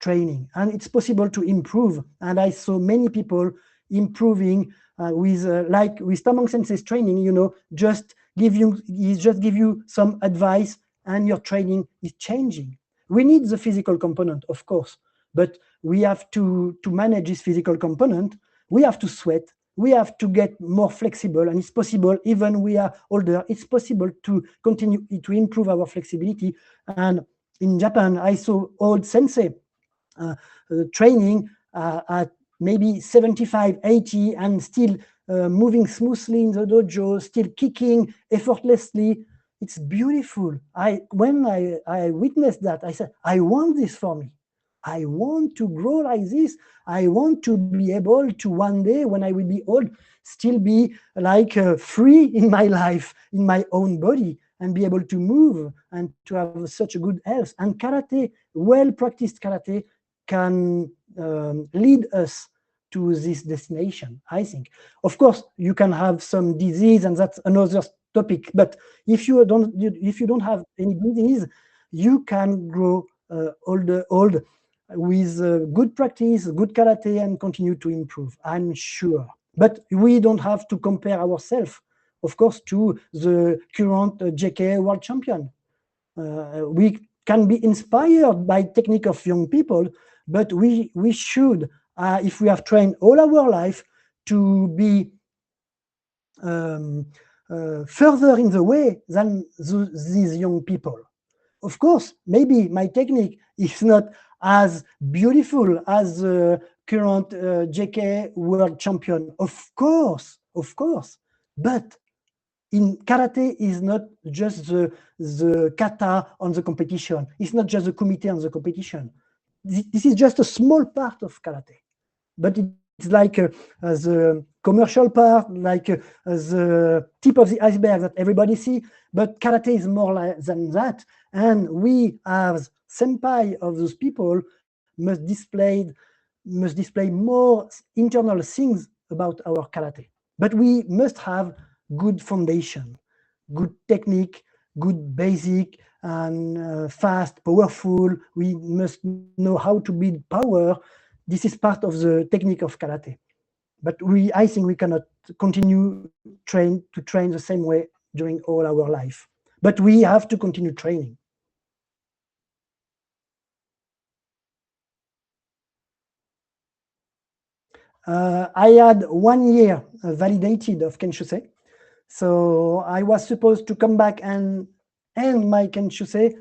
training, and it's possible to improve. And I saw many people improving with Tamang Sensei's training. Just give you some advice, and your training is changing. We need the physical component, of course, but we have to manage this physical component. We have to sweat. We have to get more flexible, and it's possible, even we are older, it's possible to continue to improve our flexibility. And in Japan, I saw old sensei training at maybe 75, 80, and still moving smoothly in the dojo, still kicking effortlessly. It's beautiful. When I witnessed that, I said, I want this for me. I want to grow like this. I want to be able to one day, when I will be old, still be like free in my life, in my own body, and be able to move and to have such a good health. And karate, well-practiced karate, can lead us to this destination, I think. Of course, you can have some disease, and that's another topic. But if you don't have any disease, you can grow old with good practice, good karate, and continue to improve, I'm sure. But we don't have to compare ourselves, of course, to the current JK world champion. We can be inspired by technique of young people, but we should, if we have trained all our life, to be further in the way than these young people. Of course, maybe my technique is not as beautiful as the current JK world champion. Of course. But in karate is not just the kata on the competition. It's not just the kumite on the competition. This is just a small part of karate. But it's like the commercial part, like the tip of the iceberg that everybody see. But karate is more than that. And we, as senpai of those people, must display more internal things about our karate. But we must have good foundation, good technique, good basic, and fast, powerful. We must know how to build power. This is part of the technique of karate. But I think we cannot continue to train the same way during all our life. But we have to continue training. I had 1 year validated of Kenshusei. So I was supposed to come back and end my Kenshusei,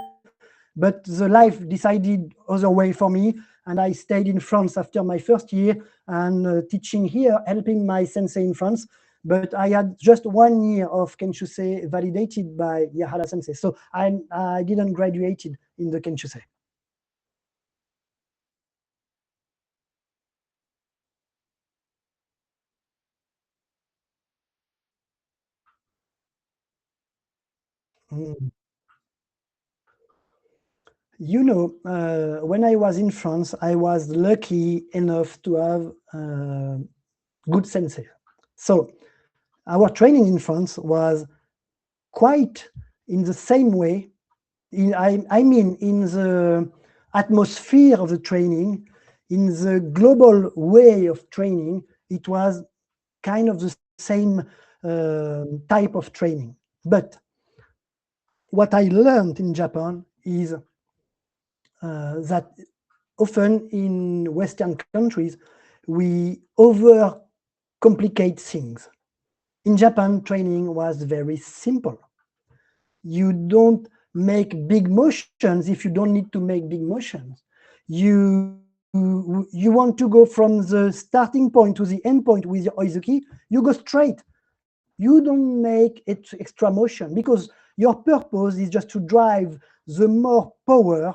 but the life decided other way for me, and I stayed in France after my first year and teaching here, helping my sensei in France. But I had just 1 year of Kenshusei validated by Yahara sensei, so I didn't graduated in the Kenshusei. Mm. You know, when I was in France, I was lucky enough to have good sensei. So our training in France was quite in the same way. I mean, in the atmosphere of the training, in the global way of training, it was kind of the same type of training. But what I learned in Japan is that often in Western countries, we overcomplicate things. In Japan, training was very simple. You don't make big motions if you don't need to make big motions. You want to go from the starting point to the end point with your oizuki, you go straight. You don't make it extra motion because your purpose is just to drive the more power,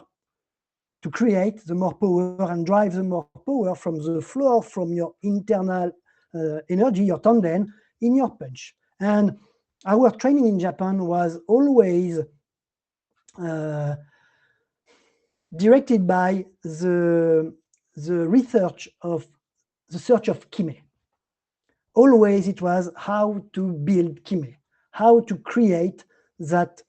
to create the more power and drive the more power from the floor, from your internal energy, your tanden, in your punch. And our training in Japan was always directed by the research of the search of kime. Always it was how to build kime, how to create that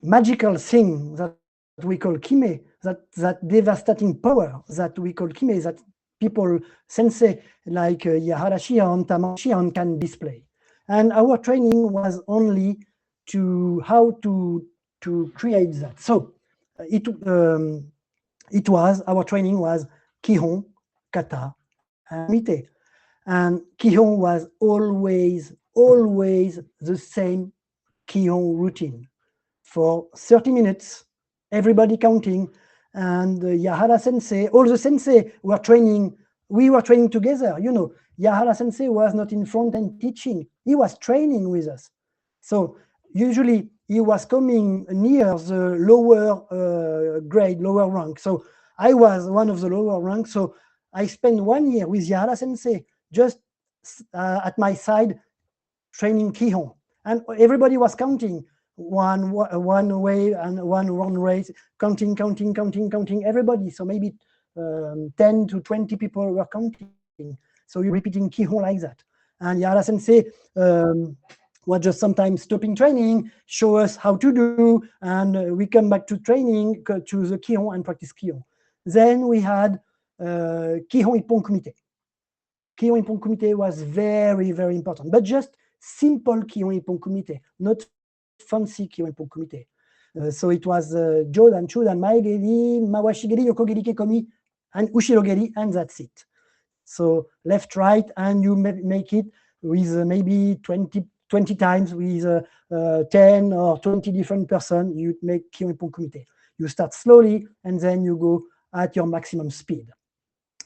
magical thing that we call kime, that devastating power that we call kime, that people, sensei like Yahara Shion, Tamashi Shion can display. And our training was only to how to create that. So our training was Kihon, Kata, and Mite. And Kihon was always the same Kihon routine for 30 minutes, everybody counting. And Yahara sensei, all the sensei were training, we were training together. You know, Yahara sensei was not in front and teaching, he was training with us. So usually he was coming near the lower grade, lower rank. So I was one of the lower rank. So I spent 1 year with Yahara sensei just at my side training Kihon. And everybody was counting one way and one race, counting, everybody. So maybe 10 to 20 people were counting. So you're repeating Kihon like that. And Yahara sensei was just sometimes stopping training, show us how to do, and we come back to training, to the Kihon and practice Kihon. Then we had Kihon Ippon Kumite. Kihon Ippon Kumite was very, very important, but just simple Kihon Ippon Kumite, not fancy Kihon Ippon Kumite. So it was Jodan, Chudan, Maegeri, Mawashigeri, Yokogeri, Kekomi, and Ushirogeri, and that's it. So left, right, and you make it with maybe 20 20 times with 10 or 20 different person, you make Kyoipon Kumite. You start slowly and then you go at your maximum speed.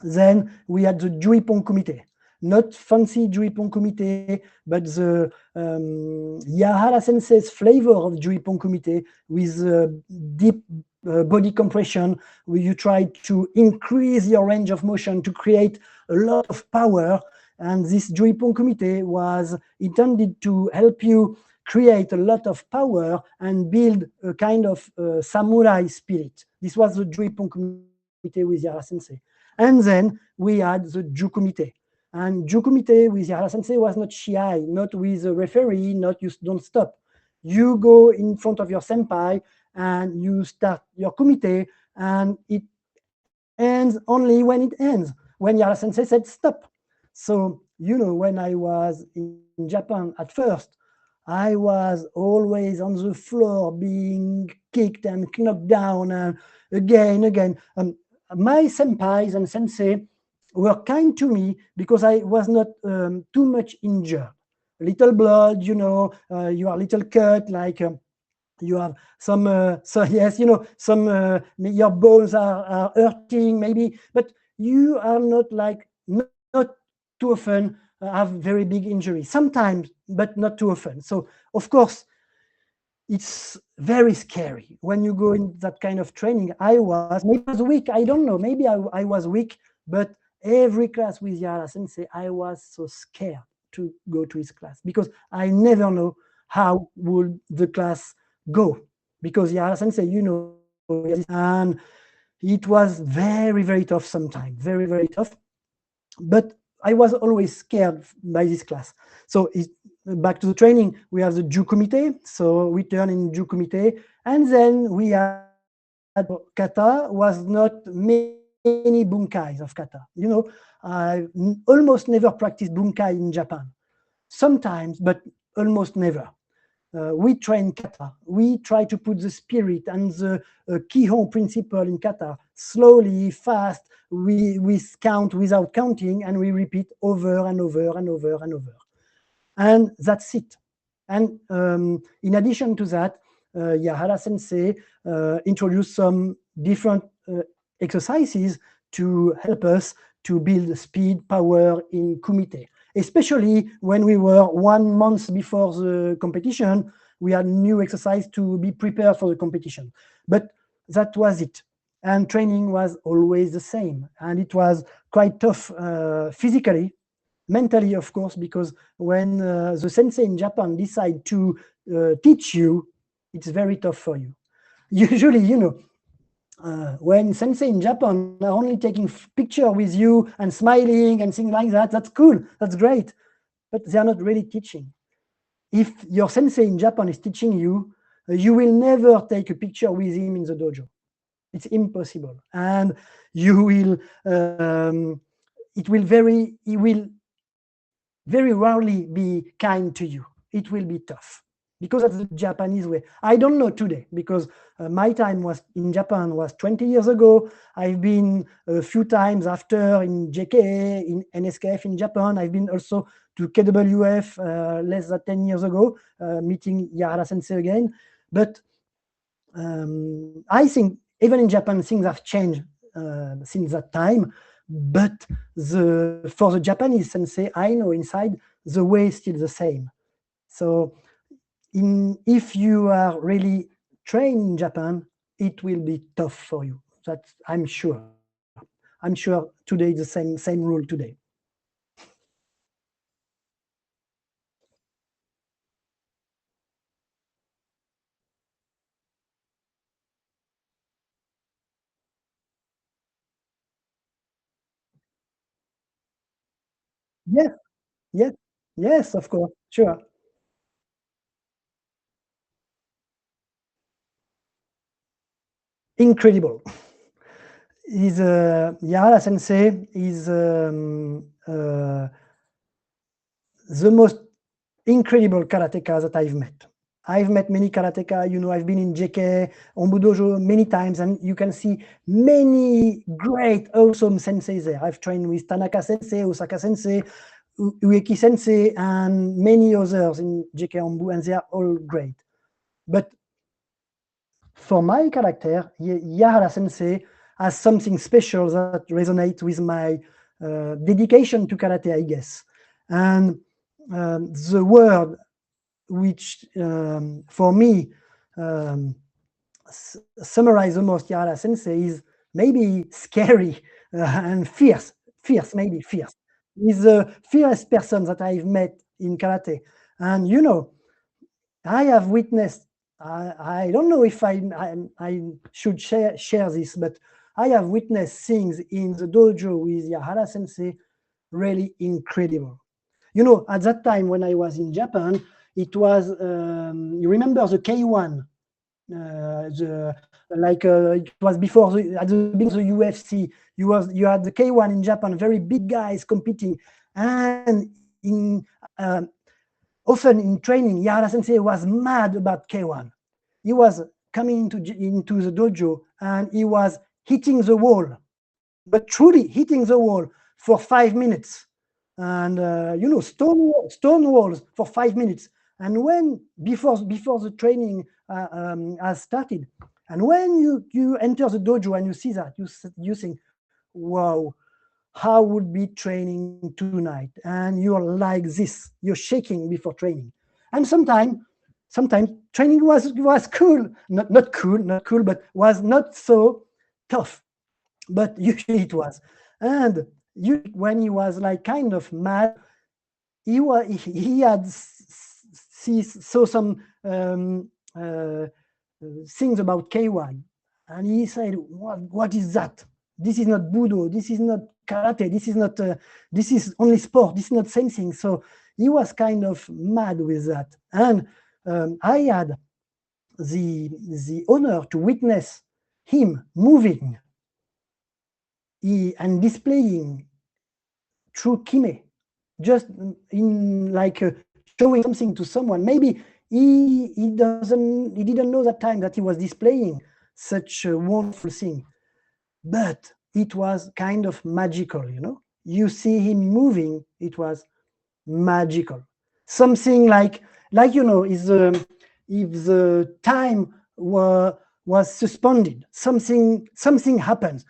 Then we had the Juipon Kumite, not fancy Juipon Kumite, but the Yahara Sensei's flavor of Juipon Kumite with deep body compression, where you try to increase your range of motion to create a lot of power. And this Juipon Kumite was intended to help you create a lot of power and build a kind of samurai spirit. This was the Juipon Kumite with Yahara Sensei. And then we had the Jukumite. And Jukumite with Yahara Sensei was not shy, not with a referee, not you don't stop. You go in front of your senpai and you start your kumite, and it ends only when it ends, when Yahara Sensei said stop. So, when I was in Japan at first, I was always on the floor being kicked and knocked down and again. My senpais and sensei were kind to me because I was not too much injured. Little blood, you are little cut, like you have some, your bones are hurting maybe, but you are not like, not too often have very big injuries. Sometimes, but not too often. So, of course, it's very scary when you go in that kind of training. I was weak. I don't know. Maybe I was weak, but every class with Yahara Sensei, I was so scared to go to his class because I never know how would the class go, because Yahara Sensei, and it was very, very tough sometimes, very, very tough. But I was always scared by this class. So back to the training, we have the Jukumite. So we turn in Jukumite, and then we had kata was not many bunkais of kata. I almost never practiced bunkai in Japan. Sometimes, but almost never. We train kata. We try to put the spirit and the Kihon principle in kata slowly, fast. We count without counting, and we repeat over and over and over and over. And that's it. And in addition to that, Yahara Sensei introduced some different exercises to help us to build speed, power in kumite. Especially when we were 1 month before the competition, we had new exercise to be prepared for the competition. But that was it. And training was always the same. And it was quite tough physically, mentally, of course, because when the sensei in Japan decide to teach you, it's very tough for you. Usually, when sensei in Japan are only taking picture with you and smiling and things like that, that's cool, that's great, but they are not really teaching. If your sensei in Japan is teaching you, you will never take a picture with him in the dojo. It's impossible. And you will, he will very rarely be kind to you. It will be tough, because that's the Japanese way. I don't know today, because my time was in Japan was 20 years ago. I've been a few times after in JKA, in NSKF in Japan. I've been also to KWF less than 10 years ago, meeting Yahara Sensei again. But I think even in Japan, things have changed since that time. But for the Japanese sensei, I know inside, the way is still the same. So if you are really trained in Japan, it will be tough for you. That's, I'm sure. I'm sure today the same rule today. Yes, yes, yes, of course, sure. Incredible. Yahara Sensei is the most incredible karateka that I've met. I've met many karateka, I've been in JK, Ombu Dojo many times, and you can see many great, awesome senseis there. I've trained with Tanaka Sensei, Osaka Sensei, Ueki Sensei and many others in JK Ambu, and they are all great. But for my character, Yahara Sensei has something special that resonates with my dedication to karate, I guess. And the word which, for me, summarize the most Yahara Sensei is maybe scary and fierce, maybe fierce. He's the fiercest person that I've met in karate. And you know, I have witnessed, I don't know if I should share this, but I have witnessed things in the dojo with Yahara Sensei really incredible. You know, at that time when I was in Japan, it was, you remember the K1, it was before at the beginning of the UFC. You had the K1 in Japan, very big guys competing, and in often in training, Yahara Sensei was mad about K1. He was coming into the dojo and he was hitting the wall, but truly hitting the wall for 5 minutes, and you know, stone walls for 5 minutes. And when before the training has started, and when you enter the dojo and you see that, you think, wow, how would be training tonight? And you're like this, you're shaking before training. And sometimes training was cool, not cool, but was not so tough. But usually it was. And when he was like kind of mad, he had saw some things about K1, and he said, what is that? This is not Budo, this is not karate, this is not this is only sport, this is not sensing. So he was kind of mad with that. And I had the honor to witness him moving and displaying through kime, just in like showing something to someone. Maybe he didn't know that time that he was displaying such a wonderful thing, but it was kind of magical, you know. You see him moving, it was magical. Something like you know, is if the time was suspended, something happens.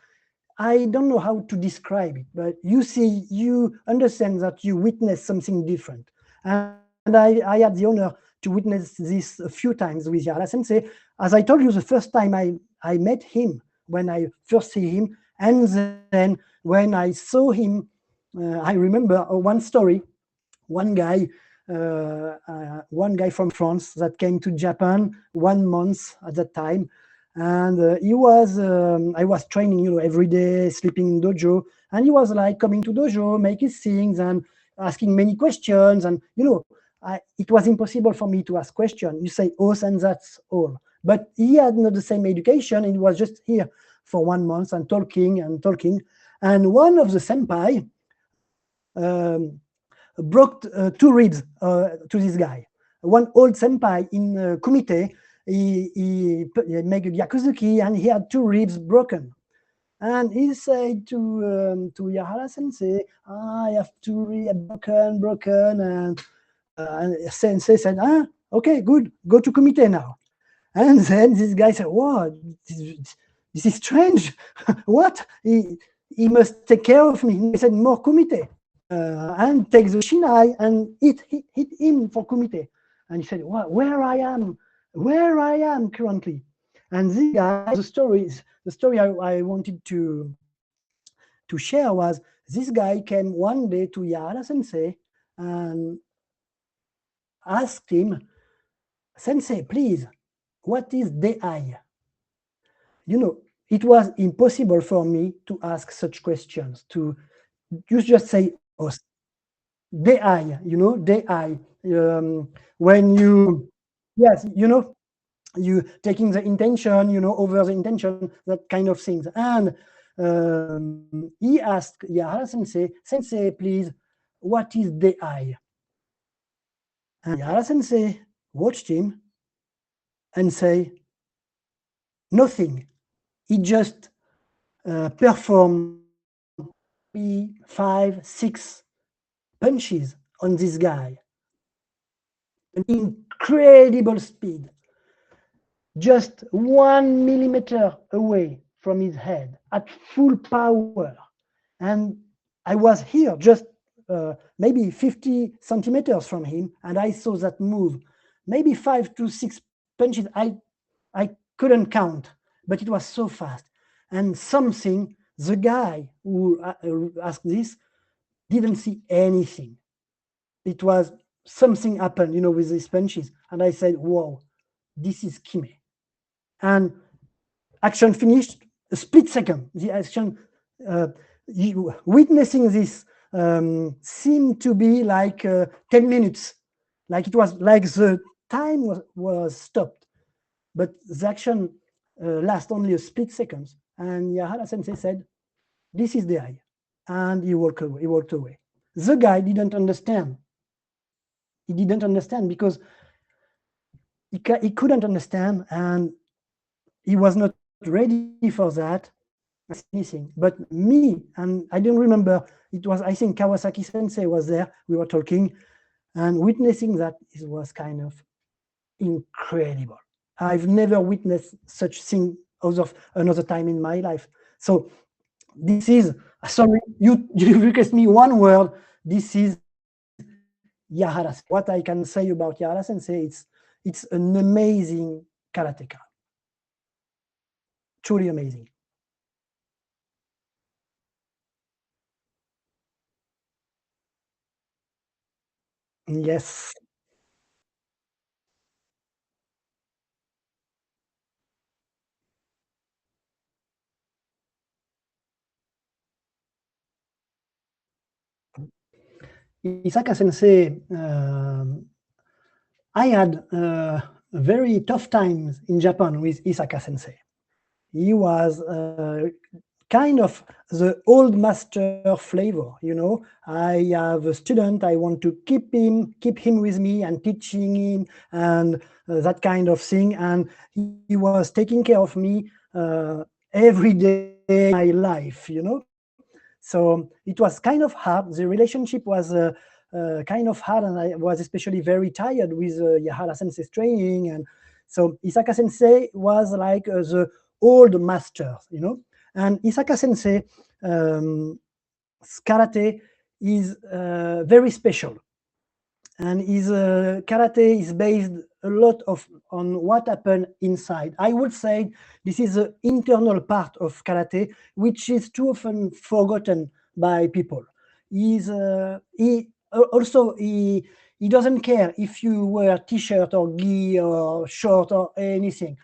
I don't know how to describe it, but you understand that you witness something different. And I had the honor to witness this a few times with Yahara Sensei. As I told you, the first time I met him, when I first see him, and then when I saw him, I remember one story, one guy from France that came to Japan 1 month at that time. And he was, I was training, you know, every day, sleeping in dojo. And he was like coming to dojo, make his things and asking many questions. And, you know, it was impossible for me to ask questions. You say, oh, and that's all. But he had not the same education. And he was just here for 1 month and talking and talking. And one of the senpai broke 2 ribs to this guy. One old senpai in Kumite, he made a Yakuzuki and he had 2 ribs broken. And he said to Yahara Sensei, I have 2 ribs broken. And Sensei said, okay, good, go to Kumite now. And then this guy said, wow, this is strange. What? He must take care of me. He said, more Kumite. And take the shinai and hit him for Kumite. And he said, well, where I am currently. And this guy, the story I wanted to share was, this guy came one day to Yahara Sensei and asked him, Sensei, please, what is Dei? You know, it was impossible for me to ask such questions, you just say, oh, Dei, you know, Dei. When you, yes, you know, you taking the intention, you know, over the intention, that kind of things. And he asked Yahara Sensei, Sensei, please, what is Dei? And Yahara Sensei watched him and say, nothing. He just performed 5, 6 punches on this guy, an incredible speed, just 1 millimeter away from his head at full power. And I was here just maybe 50 centimeters from him, and I saw that move. Maybe 5 to 6 punches. I couldn't count, but it was so fast. And something, the guy who asked this didn't see anything. It was something happened, with these punches. And I said, whoa, this is Kime. And action finished, a split second. The action, witnessing this seemed to be like 10 minutes. Like it was like the time was stopped. But the action lasts only a split second. And Yahara Sensei said, this is the eye. And he walked away. The guy didn't understand. He didn't understand because he couldn't understand, and he was not ready for that. Anything. But me, and I don't remember, it was, I think Kawasaki Sensei was there. We were talking, and witnessing that was kind of incredible. I've never witnessed such thing another time in my life. So this is, sorry, you request me one word. This is Yahara. What I can say about Yahara Sensei, it's an amazing karateka. Truly amazing. Yes. Isaka Sensei, I had very tough times in Japan with Isaka Sensei. He was kind of the old master flavor, I have a student, I want to keep him with me and teaching him and that kind of thing. And he was taking care of me every day of my life, So it was kind of hard. The relationship was kind of hard, and I was especially very tired with Yahara Sensei's training. And so Isaka Sensei was like the old master, And Isaka Sensei karate is very special, and his karate is based a lot on what happened inside. I would say this is the internal part of karate, which is too often forgotten by people. He doesn't care if you wear t-shirt or gi or short or anything.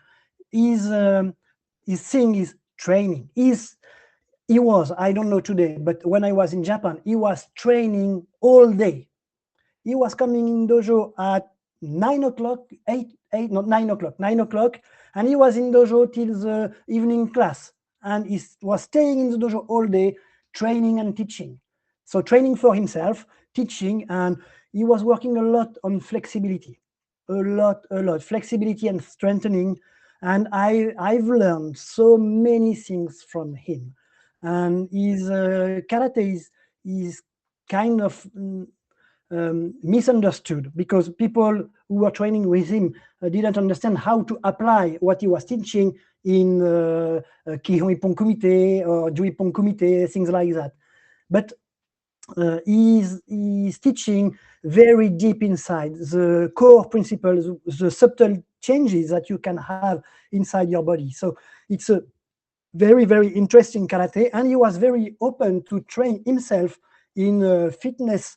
His thing is training. He was, I don't know today, but when I was in Japan, he was training all day. He was coming in dojo at 9 o'clock, 9 o'clock, and he was in dojo till the evening class. And he was staying in the dojo all day, training and teaching. So training for himself, teaching, and he was working a lot on flexibility, a lot, flexibility and strengthening. And I've learned so many things from him. And his karate is kind of misunderstood, because people who were training with him didn't understand how to apply what he was teaching in Kihon Ippon Kumite or Ju-Ippon Kumite, things like that. But he's teaching very deep inside the core principles, the subtle changes that you can have inside your body. So it's a very, very interesting karate, and he was very open to train himself in fitness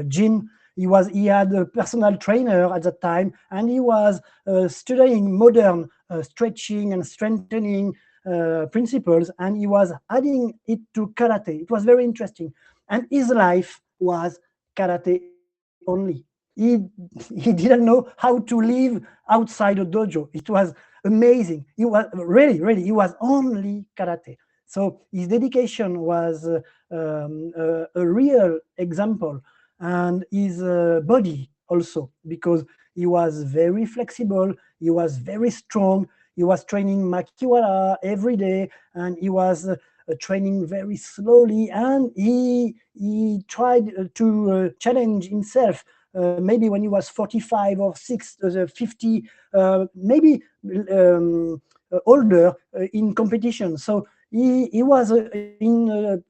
gym. He had a personal trainer at that time, and he was studying modern stretching and strengthening principles, and he was adding it to karate. It was very interesting, and his life was karate only. He didn't know how to live outside a dojo. It was amazing. He was really, he was only karate. So his dedication was a real example, and his body also, because he was very flexible, he was very strong, he was training Makiwara every day, and he was training very slowly, and he tried to challenge himself. Maybe when he was 45 or 50, maybe older, in competition. So he was in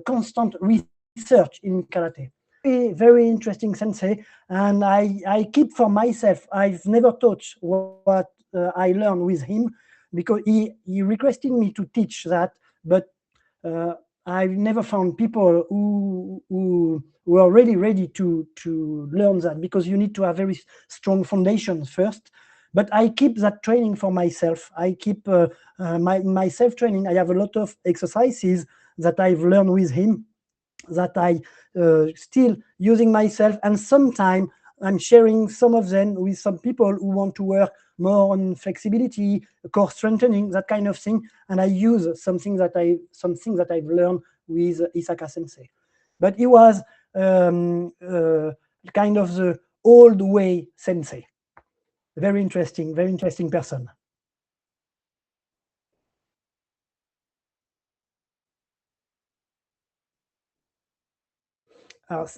constant research in karate. Very interesting sensei, and I keep for myself. I've never taught what I learned with him, because he requested me to teach that, but uh, I've never found people who are really ready to learn that, because you need to have very strong foundations first. But I keep that training for myself. I keep my self training. I have a lot of exercises that I've learned with him, that I still using myself, and sometimes I'm sharing some of them with some people who want to work more on flexibility, core strengthening, that kind of thing. And I use something that I've learned with Isaka Sensei. But he was kind of the old way sensei. Very interesting person.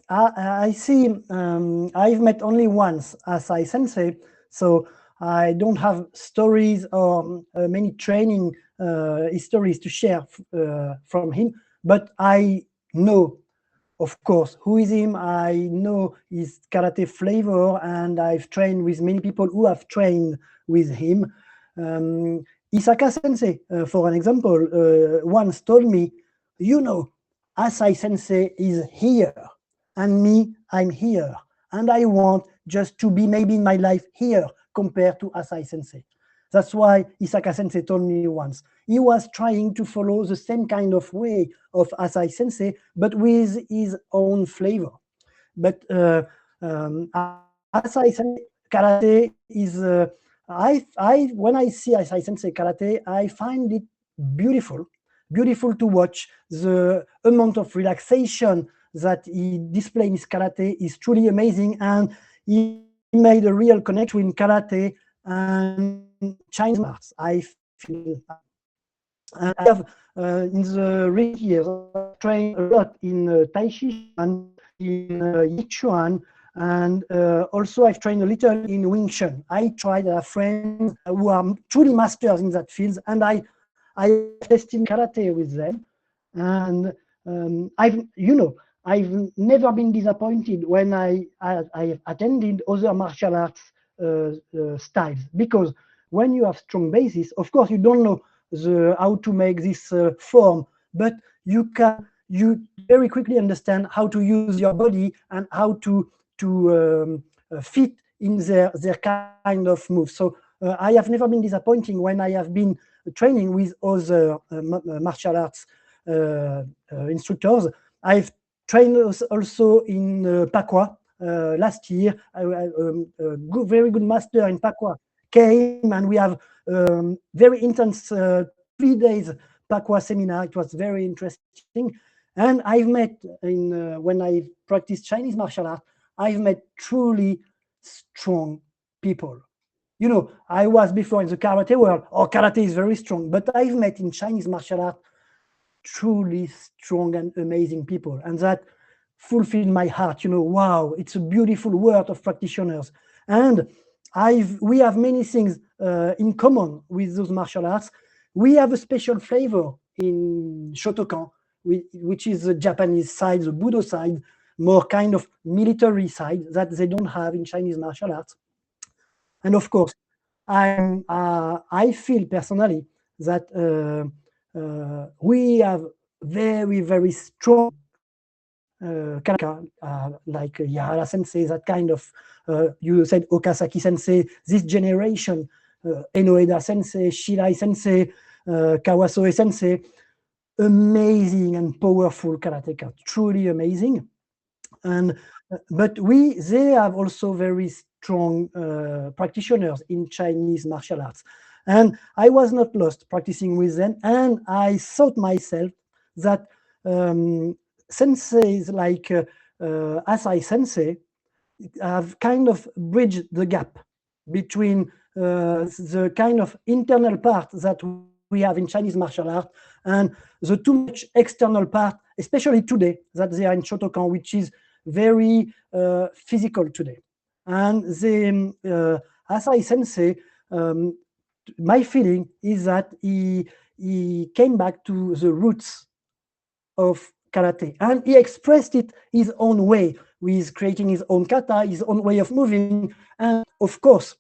I see. I've met only once Asai Sensei, so I don't have stories or many training histories to share from him. But I know, of course, who is him. I know his karate flavor, and I've trained with many people who have trained with him. Um, Isaka Sensei, for an example, once told me, you know, Asai Sensei is here, and me, I'm here. And I want just to be maybe in my life here compared to Asai Sensei. That's why Isaka Sensei told me once. He was trying to follow the same kind of way of Asai Sensei, but with his own flavor. But Asai Sensei karate is, when I see Asai Sensei karate, I find it beautiful, beautiful to watch. The amount of relaxation that he displayed in his karate is truly amazing, and he made a real connection between karate and Chinese arts. I feel, and I have in the recent years trained a lot in Tai Chi Chuan, in Yi Chuan, and also I've trained a little in Wing Chun. I tried friends who are truly masters in that field, and I tested karate with them, and I've never been disappointed when I attended other martial arts styles, because when you have strong basis, of course you don't know how to make this form, but you very quickly understand how to use your body and how to fit in their kind of move. So I have never been disappointing when I have been training with other martial arts instructors. I've trained also in Pakwa last year. Very good master in Pakwa came, and we have very intense 3 days Pakwa seminar. It was very interesting. And I've met, when I practiced Chinese martial art, I've met truly strong people. I was before in the karate world. Karate is very strong, but I've met in Chinese martial art truly strong and amazing people, and that fulfilled my heart. Wow, it's a beautiful world of practitioners, and we have many things in common with those martial arts. We have a special flavor in Shotokan, which is the Japanese side, the Budo side, more kind of military side that they don't have in Chinese martial arts. And of course, I feel personally that we have very, very strong karaka, like Yahara Sensei, that kind of, you said Okasaki Sensei, this generation, Enoeda Sensei, Shirai Sensei, Kawasoe Sensei, amazing and powerful karateka, truly amazing. And but they have also very strong practitioners in Chinese martial arts, and I was not lost practicing with them, and I thought myself that senseis like Asai Sensei have kind of bridged the gap between the kind of internal part that we have in Chinese martial art, and the too much external part, especially today, that they are in Shotokan, which is very physical today. And the Asai Sensei, my feeling is that he came back to the roots of karate, and he expressed it his own way, with creating his own kata, his own way of moving. And of course,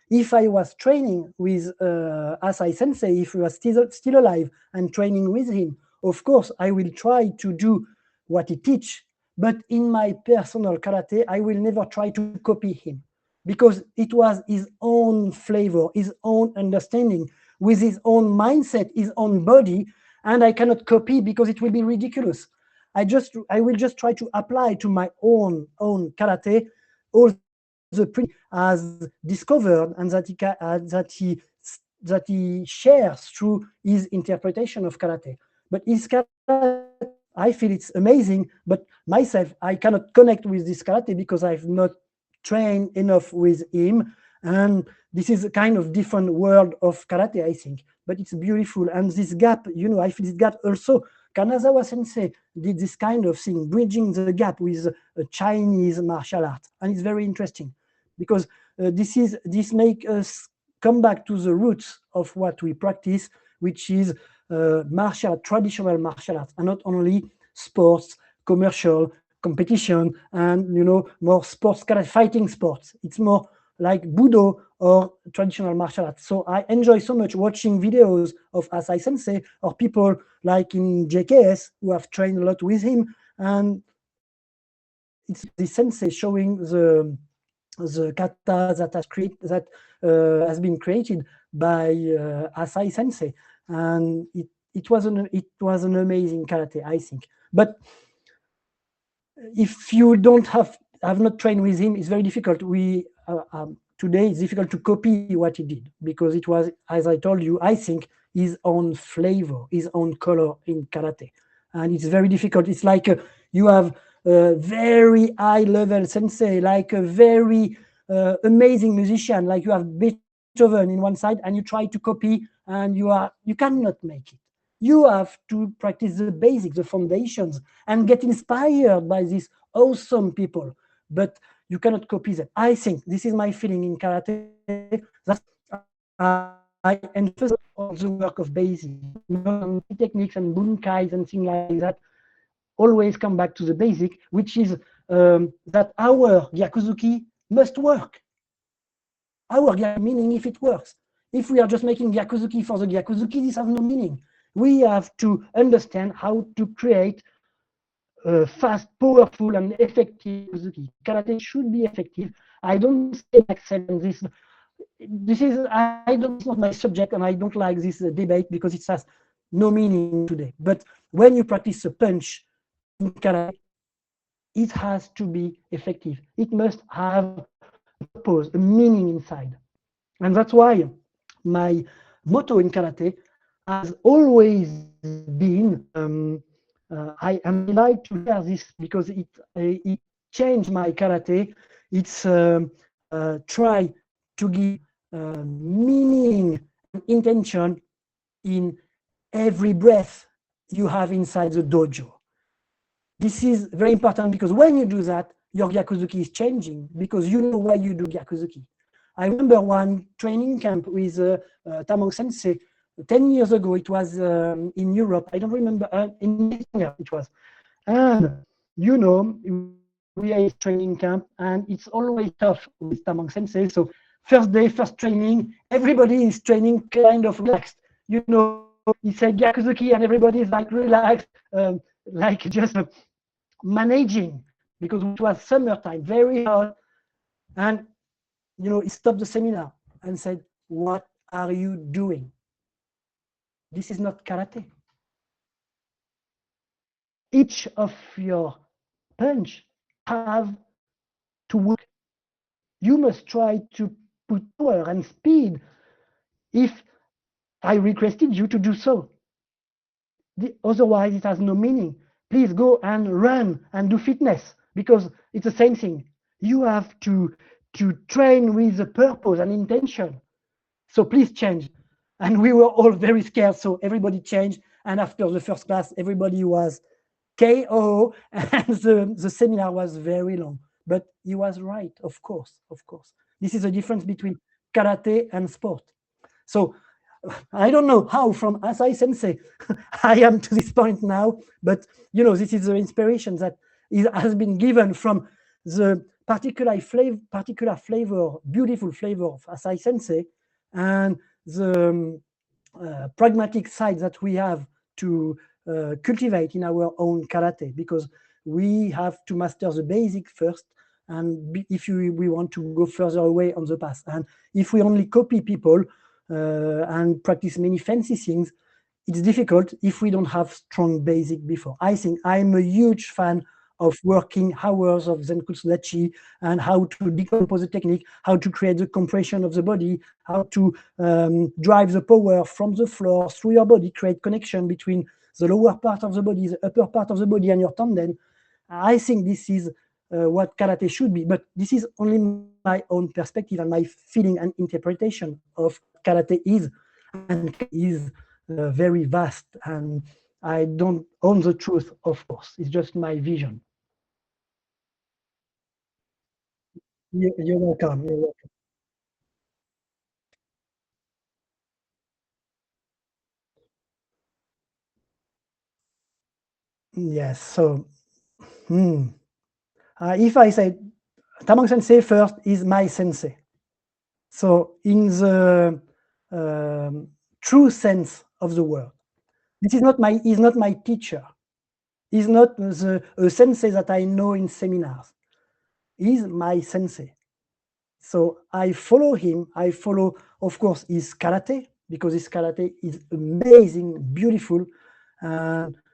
if I was training with Asai Sensei, if he was still alive and training with him, of course I will try to do what he teach. But in my personal karate, I will never try to copy him, because it was his own flavor, his own understanding, with his own mindset, his own body, and I cannot copy because it will be ridiculous. I will just try to apply to my own karate all the principles has discovered, and that he shares through his interpretation of karate. But his karate, I feel it's amazing, but myself, I cannot connect with this karate because I've not trained enough with him. And this is a kind of different world of karate, I think. But it's beautiful. And this gap, I feel this gap also. Kanazawa Sensei did this kind of thing, bridging the gap with Chinese martial art. And it's very interesting, because this makes us come back to the roots of what we practice, which is traditional martial arts, and not only sports, commercial, competition, and more sports, fighting sports. It's more like Budo or traditional martial arts. So I enjoy so much watching videos of Asai Sensei, or people like in JKS who have trained a lot with him, and it's the sensei showing the kata that has been created by Asai Sensei, and it was an amazing karate, I think. But if you don't have not trained with him, it's very difficult. Today it's difficult to copy what he did, because it was, as I told you, I think, his own flavor, his own color in karate, and it's very difficult. It's like you have a very high level sensei, like a very amazing musician, like you have Beethoven in one side, and you try to copy, and you cannot make it. You have to practice the basics, the foundations, and get inspired by these awesome people, but you cannot copy them. I think this is my feeling in karate. That's I emphasize on the work of basics, techniques and bunkais and things like that. Always come back to the basic, which is that our Gyakuzuki must work. Our Gyakuzuki, meaning if it works. If we are just making Gyakuzuki for the Gyakuzuki, this has no meaning. We have to understand how to create fast, powerful, and effective Gyakuzuki. Karate should be effective. I don't say excel in this. It's not my subject, and I don't like this debate because it has no meaning today. But when you practice a punch in karate, it has to be effective. It must have a purpose, a meaning inside. And that's why my motto in karate has always been, I like to share this because it changed my karate. It's try to give meaning and intention in every breath you have inside the dojo. This is very important, because when you do that, your Gyakuzuki is changing, because you know why you do Gyakuzuki. I remember one training camp with Tamao Sensei 10 years ago. It was in Europe. I don't remember, in Estonia it was. And we are in training camp, and it's always tough with Tamao Sensei. So first day, first training, everybody is training kind of relaxed. He said Gyakuzuki, and everybody is like relaxed, like just managing, because it was summertime, very hot. And he stopped the seminar and said, "What are you doing? This is not karate. Each of your punch have to work. You must try to put power and speed if I requested you to do so. Otherwise, it has no meaning. Please go and run and do fitness, because it's the same thing. You have to train with a purpose and intention. So please change." and we were all very scared. So everybody changed. And after the first class, everybody was KO, and the seminar was very long. But he was right, of course, of course. This is the difference between karate and sport. So I don't know how from Asai Sensei I am to this point now, but this is the inspiration that has been given from the particular flavor, beautiful flavor of Asai Sensei, and the pragmatic side that we have to cultivate in our own karate, because we have to master the basic first, and if we want to go further away on the path. And if we only copy people and practice many fancy things, it's difficult if we don't have strong basic before. I think I'm a huge fan of working hours of Zenkutsu Dachi and how to decompose the technique, how to create the compression of the body, how to drive the power from the floor through your body, create connection between the lower part of the body, the upper part of the body, and your tendon. I think this is what karate should be, but this is only my own perspective and my feeling and interpretation of karate is, and is very vast, and I don't own the truth, of course. It's just my vision. You're welcome. You're welcome. Yes. So, if I say Tamang Sensei first is my sensei. So, in the true sense of the word, this is not my. He's not my teacher. He's not the sensei that I know in seminars. He's my sensei. So I follow him. I follow, of course, his karate, because his karate is amazing, beautiful.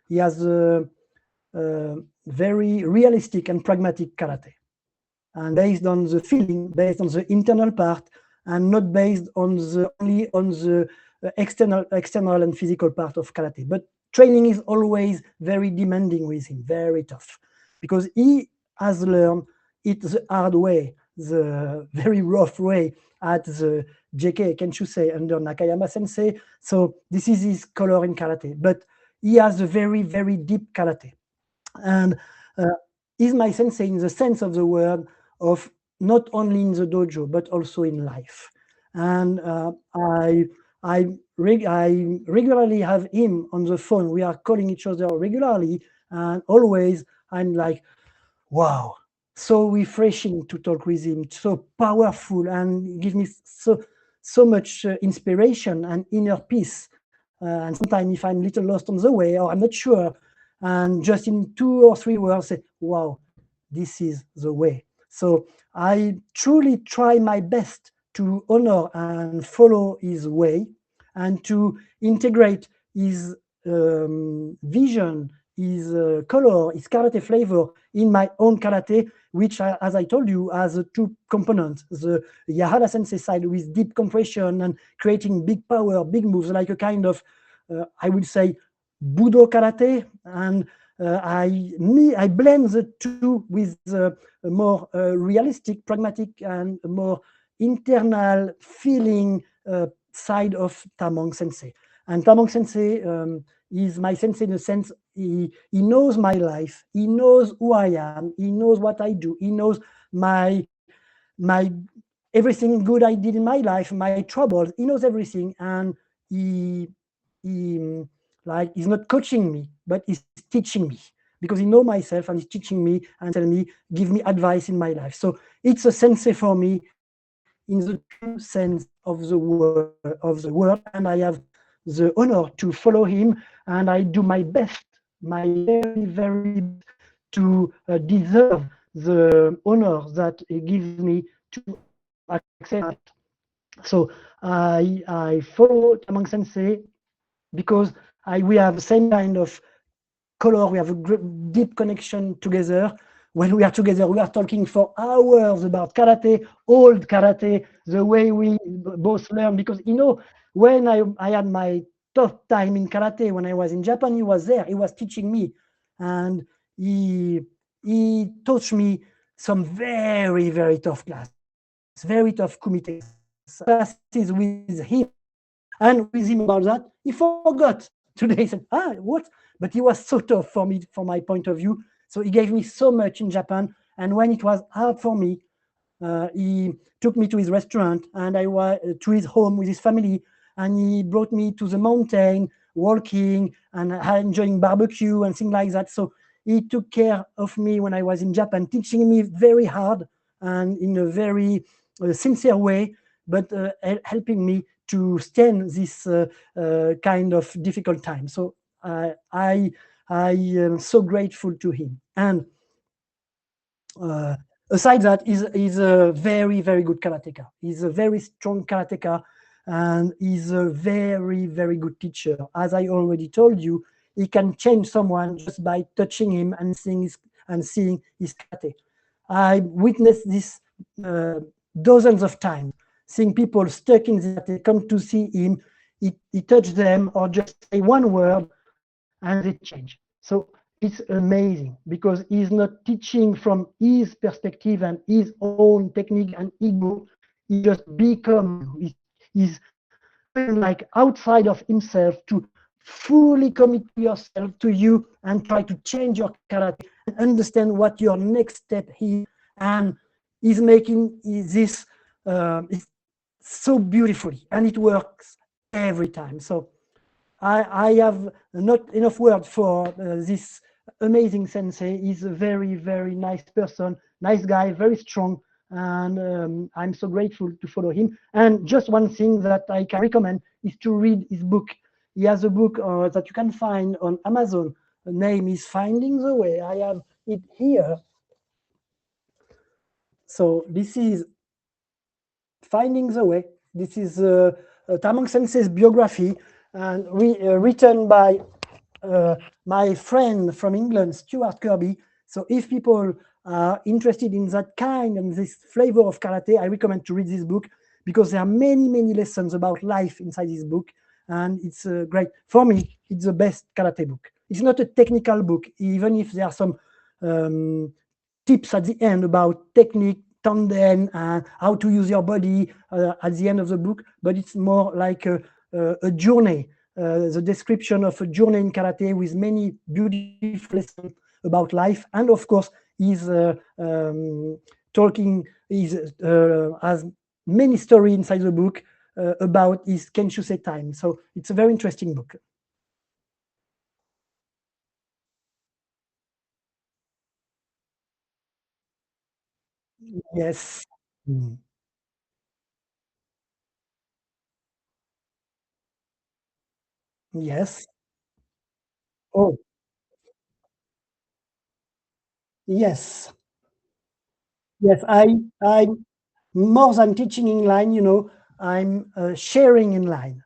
He has a very realistic and pragmatic karate, and based on the feeling, based on the internal part, and not based on only on the external and physical part of karate. But training is always very demanding with him, very tough, because he has learned it the hard way, the very rough way at the JK Kenshusei under Nakayama Sensei. So this is his color in karate, but he has a very, very deep karate. And is my sensei in the sense of the word, of not only in the dojo but also in life. And I regularly have him on the phone. We are calling each other regularly, and always I'm like, wow, so refreshing to talk with him, so powerful, and give me so much inspiration and inner peace. And sometimes if I'm a little lost on the way or I'm not sure, and just in 2 or 3 words say, wow, this is the way. So I truly try my best to honor and follow his way, and to integrate his vision, his color, his karate flavor in my own karate, which, as I told you, has two components: the Yahara Sensei side with deep compression and creating big power, big moves, like a kind of, I would say, Budo karate, and I blend the two with a more realistic, pragmatic, and more internal feeling side of Tamang Sensei. And Tamang Sensei is my sensei in the sense he knows my life, he knows who I am, he knows what I do, he knows my everything good I did in my life, my troubles. He knows everything, and he like he's not coaching me, but he's teaching me, because he know myself and he's teaching me and tell me, give me advice in my life. So it's a sensei for me in the true sense of the word, and I have the honor to follow him, and I do my best, my very, very best, to deserve the honor that he gives me to accept. So I follow Tamang Sensei because we have the same kind of color, we have a deep connection together. When we are together, we are talking for hours about karate, old karate, the way we both learn. Because, when I had my tough time in karate, when I was in Japan, he was there, he was teaching me. And he taught me some very, very tough classes, very tough kumite classes with him. And with him about that, he forgot. Today he said, ah, what? But he was so tough for me, from my point of view. So he gave me so much in Japan. And when it was hard for me, he took me to his restaurant, and I was to his home with his family, and he brought me to the mountain, walking and enjoying barbecue and things like that. So he took care of me when I was in Japan, teaching me very hard and in a very sincere way, but helping me to stand this kind of difficult time. So I am so grateful to him. And uh, aside that, he's a very, very good karateka. He's a very strong karateka, and he's a very, very good teacher. As I already told you, he can change someone just by touching him and seeing his karate. I witnessed this uh, dozens of times, seeing people stuck in the karate come to see him. He touch them or just say one word and they change. So it's amazing because he's not teaching from his perspective and his own technique and ego. He just become you. He's going like outside of himself to fully commit to yourself, to you, and try to change your karate and understand what your next step is. And he's making this so beautifully, and it works every time. So I have not enough words for this amazing sensei. He's a very, very nice person, nice guy, very strong, and I'm so grateful to follow him. And just one thing that I can recommend is to read his book. He has a book that you can find on Amazon. The name is Finding the Way. I have it here. So this is Finding the Way. This is Tamang Sensei's biography, and written by my friend from England, Stuart Kirby. So if people are interested in that kind and this flavor of karate, I recommend to read this book because there are many, many lessons about life inside this book. And it's great. For me, it's the best karate book. It's not a technical book, even if there are some tips at the end about technique, tanden, and how to use your body at the end of the book, but it's more like a journey, the description of a journey in karate with many beautiful lessons about life. And of course, he's talking, has many stories inside the book about his Kenshusei time. So it's a very interesting book. Yes. Mm. Yes. Oh, yes. Yes. I more than teaching in line, I'm sharing in line.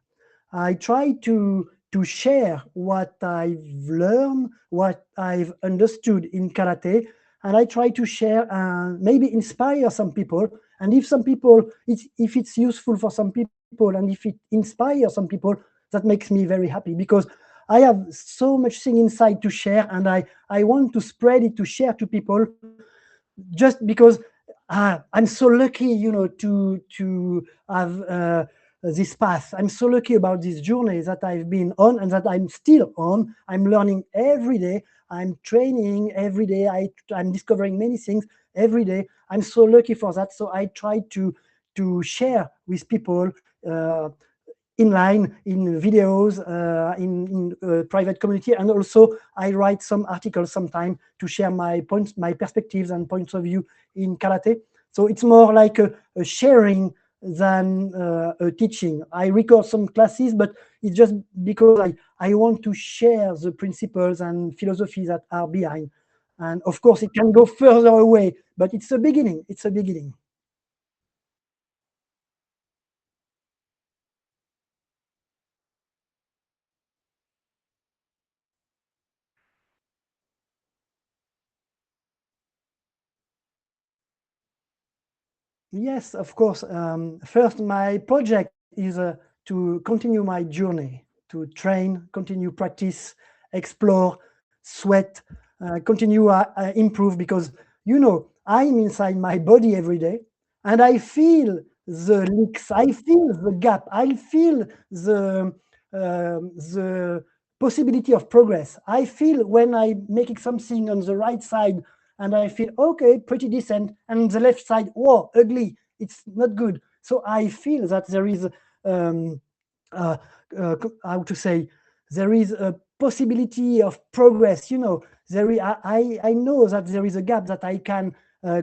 I try to share what I've learned, what I've understood in karate, and I try to share and maybe inspire some people. And if some people, if it's useful for some people, and if it inspires some people, that makes me very happy because I have so much thing inside to share, and I want to spread it, to share to people, just because I'm so lucky, to have this path. I'm so lucky about this journey that I've been on and that I'm still on. I'm learning every day. I'm training every day. I'm discovering many things every day. I'm so lucky for that. So I try to share with people uh, in line, in videos, in private community, and also I write some articles sometime to share my points, my perspectives and points of view in karate. So it's more like a sharing than a teaching. I record some classes, but it's just because I want to share the principles and philosophies that are behind. And of course, it can go further away, but it's a beginning. It's a beginning. Yes, of course. First, my project is to continue my journey, to train, continue practice, explore, sweat, continue improve because I'm inside my body every day and I feel the leaks. I feel the gap. I feel the possibility of progress. I feel when I making something on the right side and I feel okay, pretty decent, and the left side, whoa, ugly. It's not good. So I feel that there is um, uh, how to say, there is a possibility of progress. I know that there is a gap that I can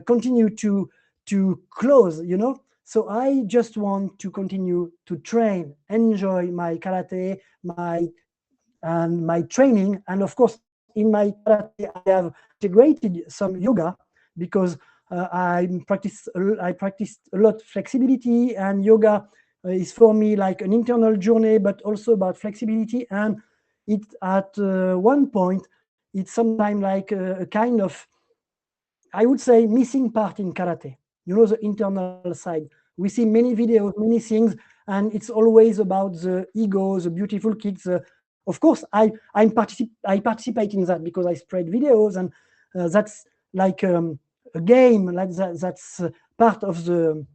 continue to close. So I just want to continue to train, enjoy my karate, my training, and of course in my karate I have integrated some yoga because I practice a lot flexibility, and yoga is for me like an internal journey, but also about flexibility. And it at one point it's sometimes like a kind of, I would say, missing part in karate. The internal side. We see many videos, many things, and it's always about the ego, the beautiful kicks. Of course, I participate in that because I spread videos, and that's like a game, like that's part of the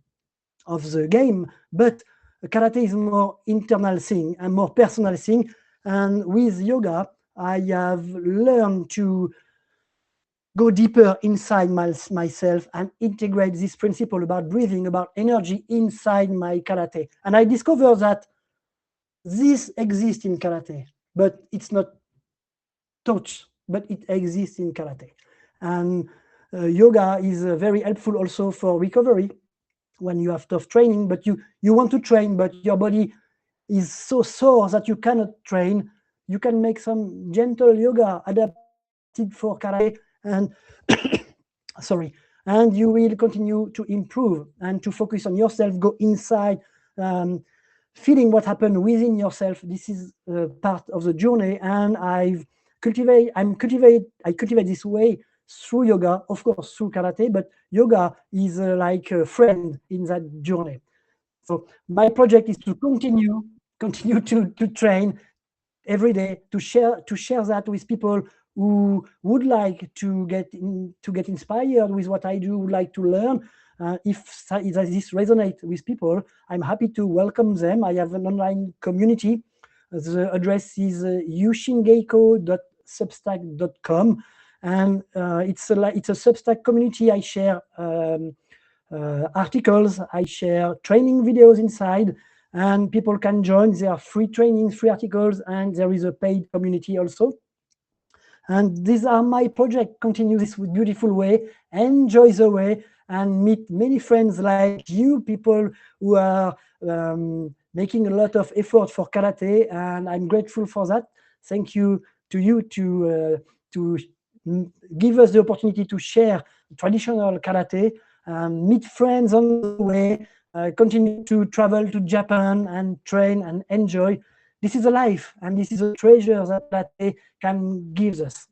game. But karate is more internal thing and more personal thing. And with yoga, I have learned to go deeper inside myself and integrate this principle about breathing, about energy inside my karate. And I discovered that this exists in karate, but it's not taught, but it exists in karate. And yoga is very helpful also for recovery when you have tough training, but you want to train, but your body is so sore that you cannot train. You can make some gentle yoga adapted for karate, and sorry, and you will continue to improve and to focus on yourself, go inside, um, feeling what happened within yourself. This is part of the journey, and I cultivate this way through yoga, of course through karate, but yoga is like a friend in that journey. So my project is to continue to train every day, to share that with people who would like to get inspired with what I do, would like to learn. If this resonates with people, I'm happy to welcome them. I have an online community. The address is yushingeiko.substack.com, and it's a Substack community. I share articles, I share training videos inside, and people can join. There are free trainings, free articles, and there is a paid community also. And these are my project. Continue this beautiful way, enjoy the way, and meet many friends like you, people who are making a lot of effort for karate, and I'm grateful for that. Thank you to you to give us the opportunity to share traditional karate, meet friends on the way, continue to travel to Japan and train and enjoy. This is a life, and this is a treasure that karate can give us.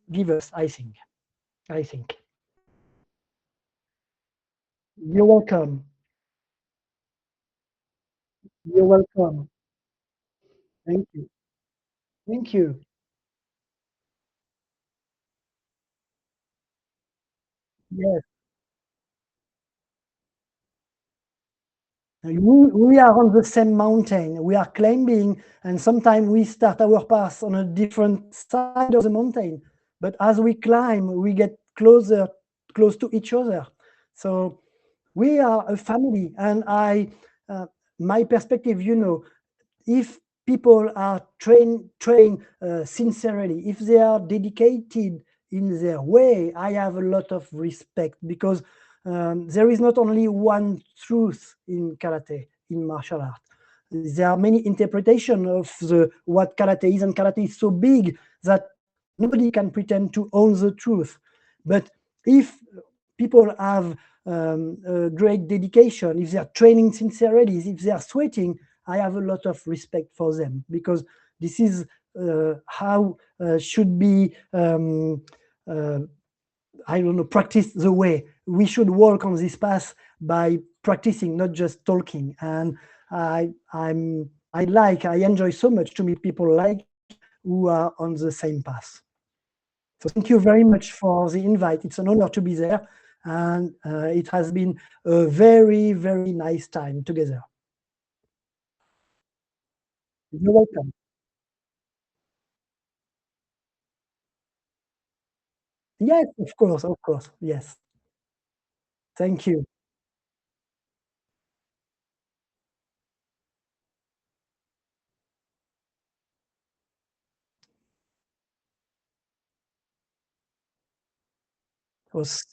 I think. You're welcome. You're welcome. Thank you. Thank you. Yes. We are on the same mountain. We are climbing, and sometimes we start our path on a different side of the mountain. But as we climb, we get close to each other. So we are a family, and my perspective, if people are trained sincerely, if they are dedicated in their way, I have a lot of respect, because there is not only one truth in karate, in martial art. There are many interpretations of what karate is, and karate is so big that nobody can pretend to own the truth. But if people have a great dedication, if they are training sincerely, if they are sweating, I have a lot of respect for them, because this is how should be I don't know, practice the way. We should walk on this path by practicing, not just talking. And I enjoy so much to meet people like who are on the same path. So thank you very much for the invite. It's an honor to be there. and it has been a very, very nice time together. You're welcome. Yes, of course. Yes. Thank you. It was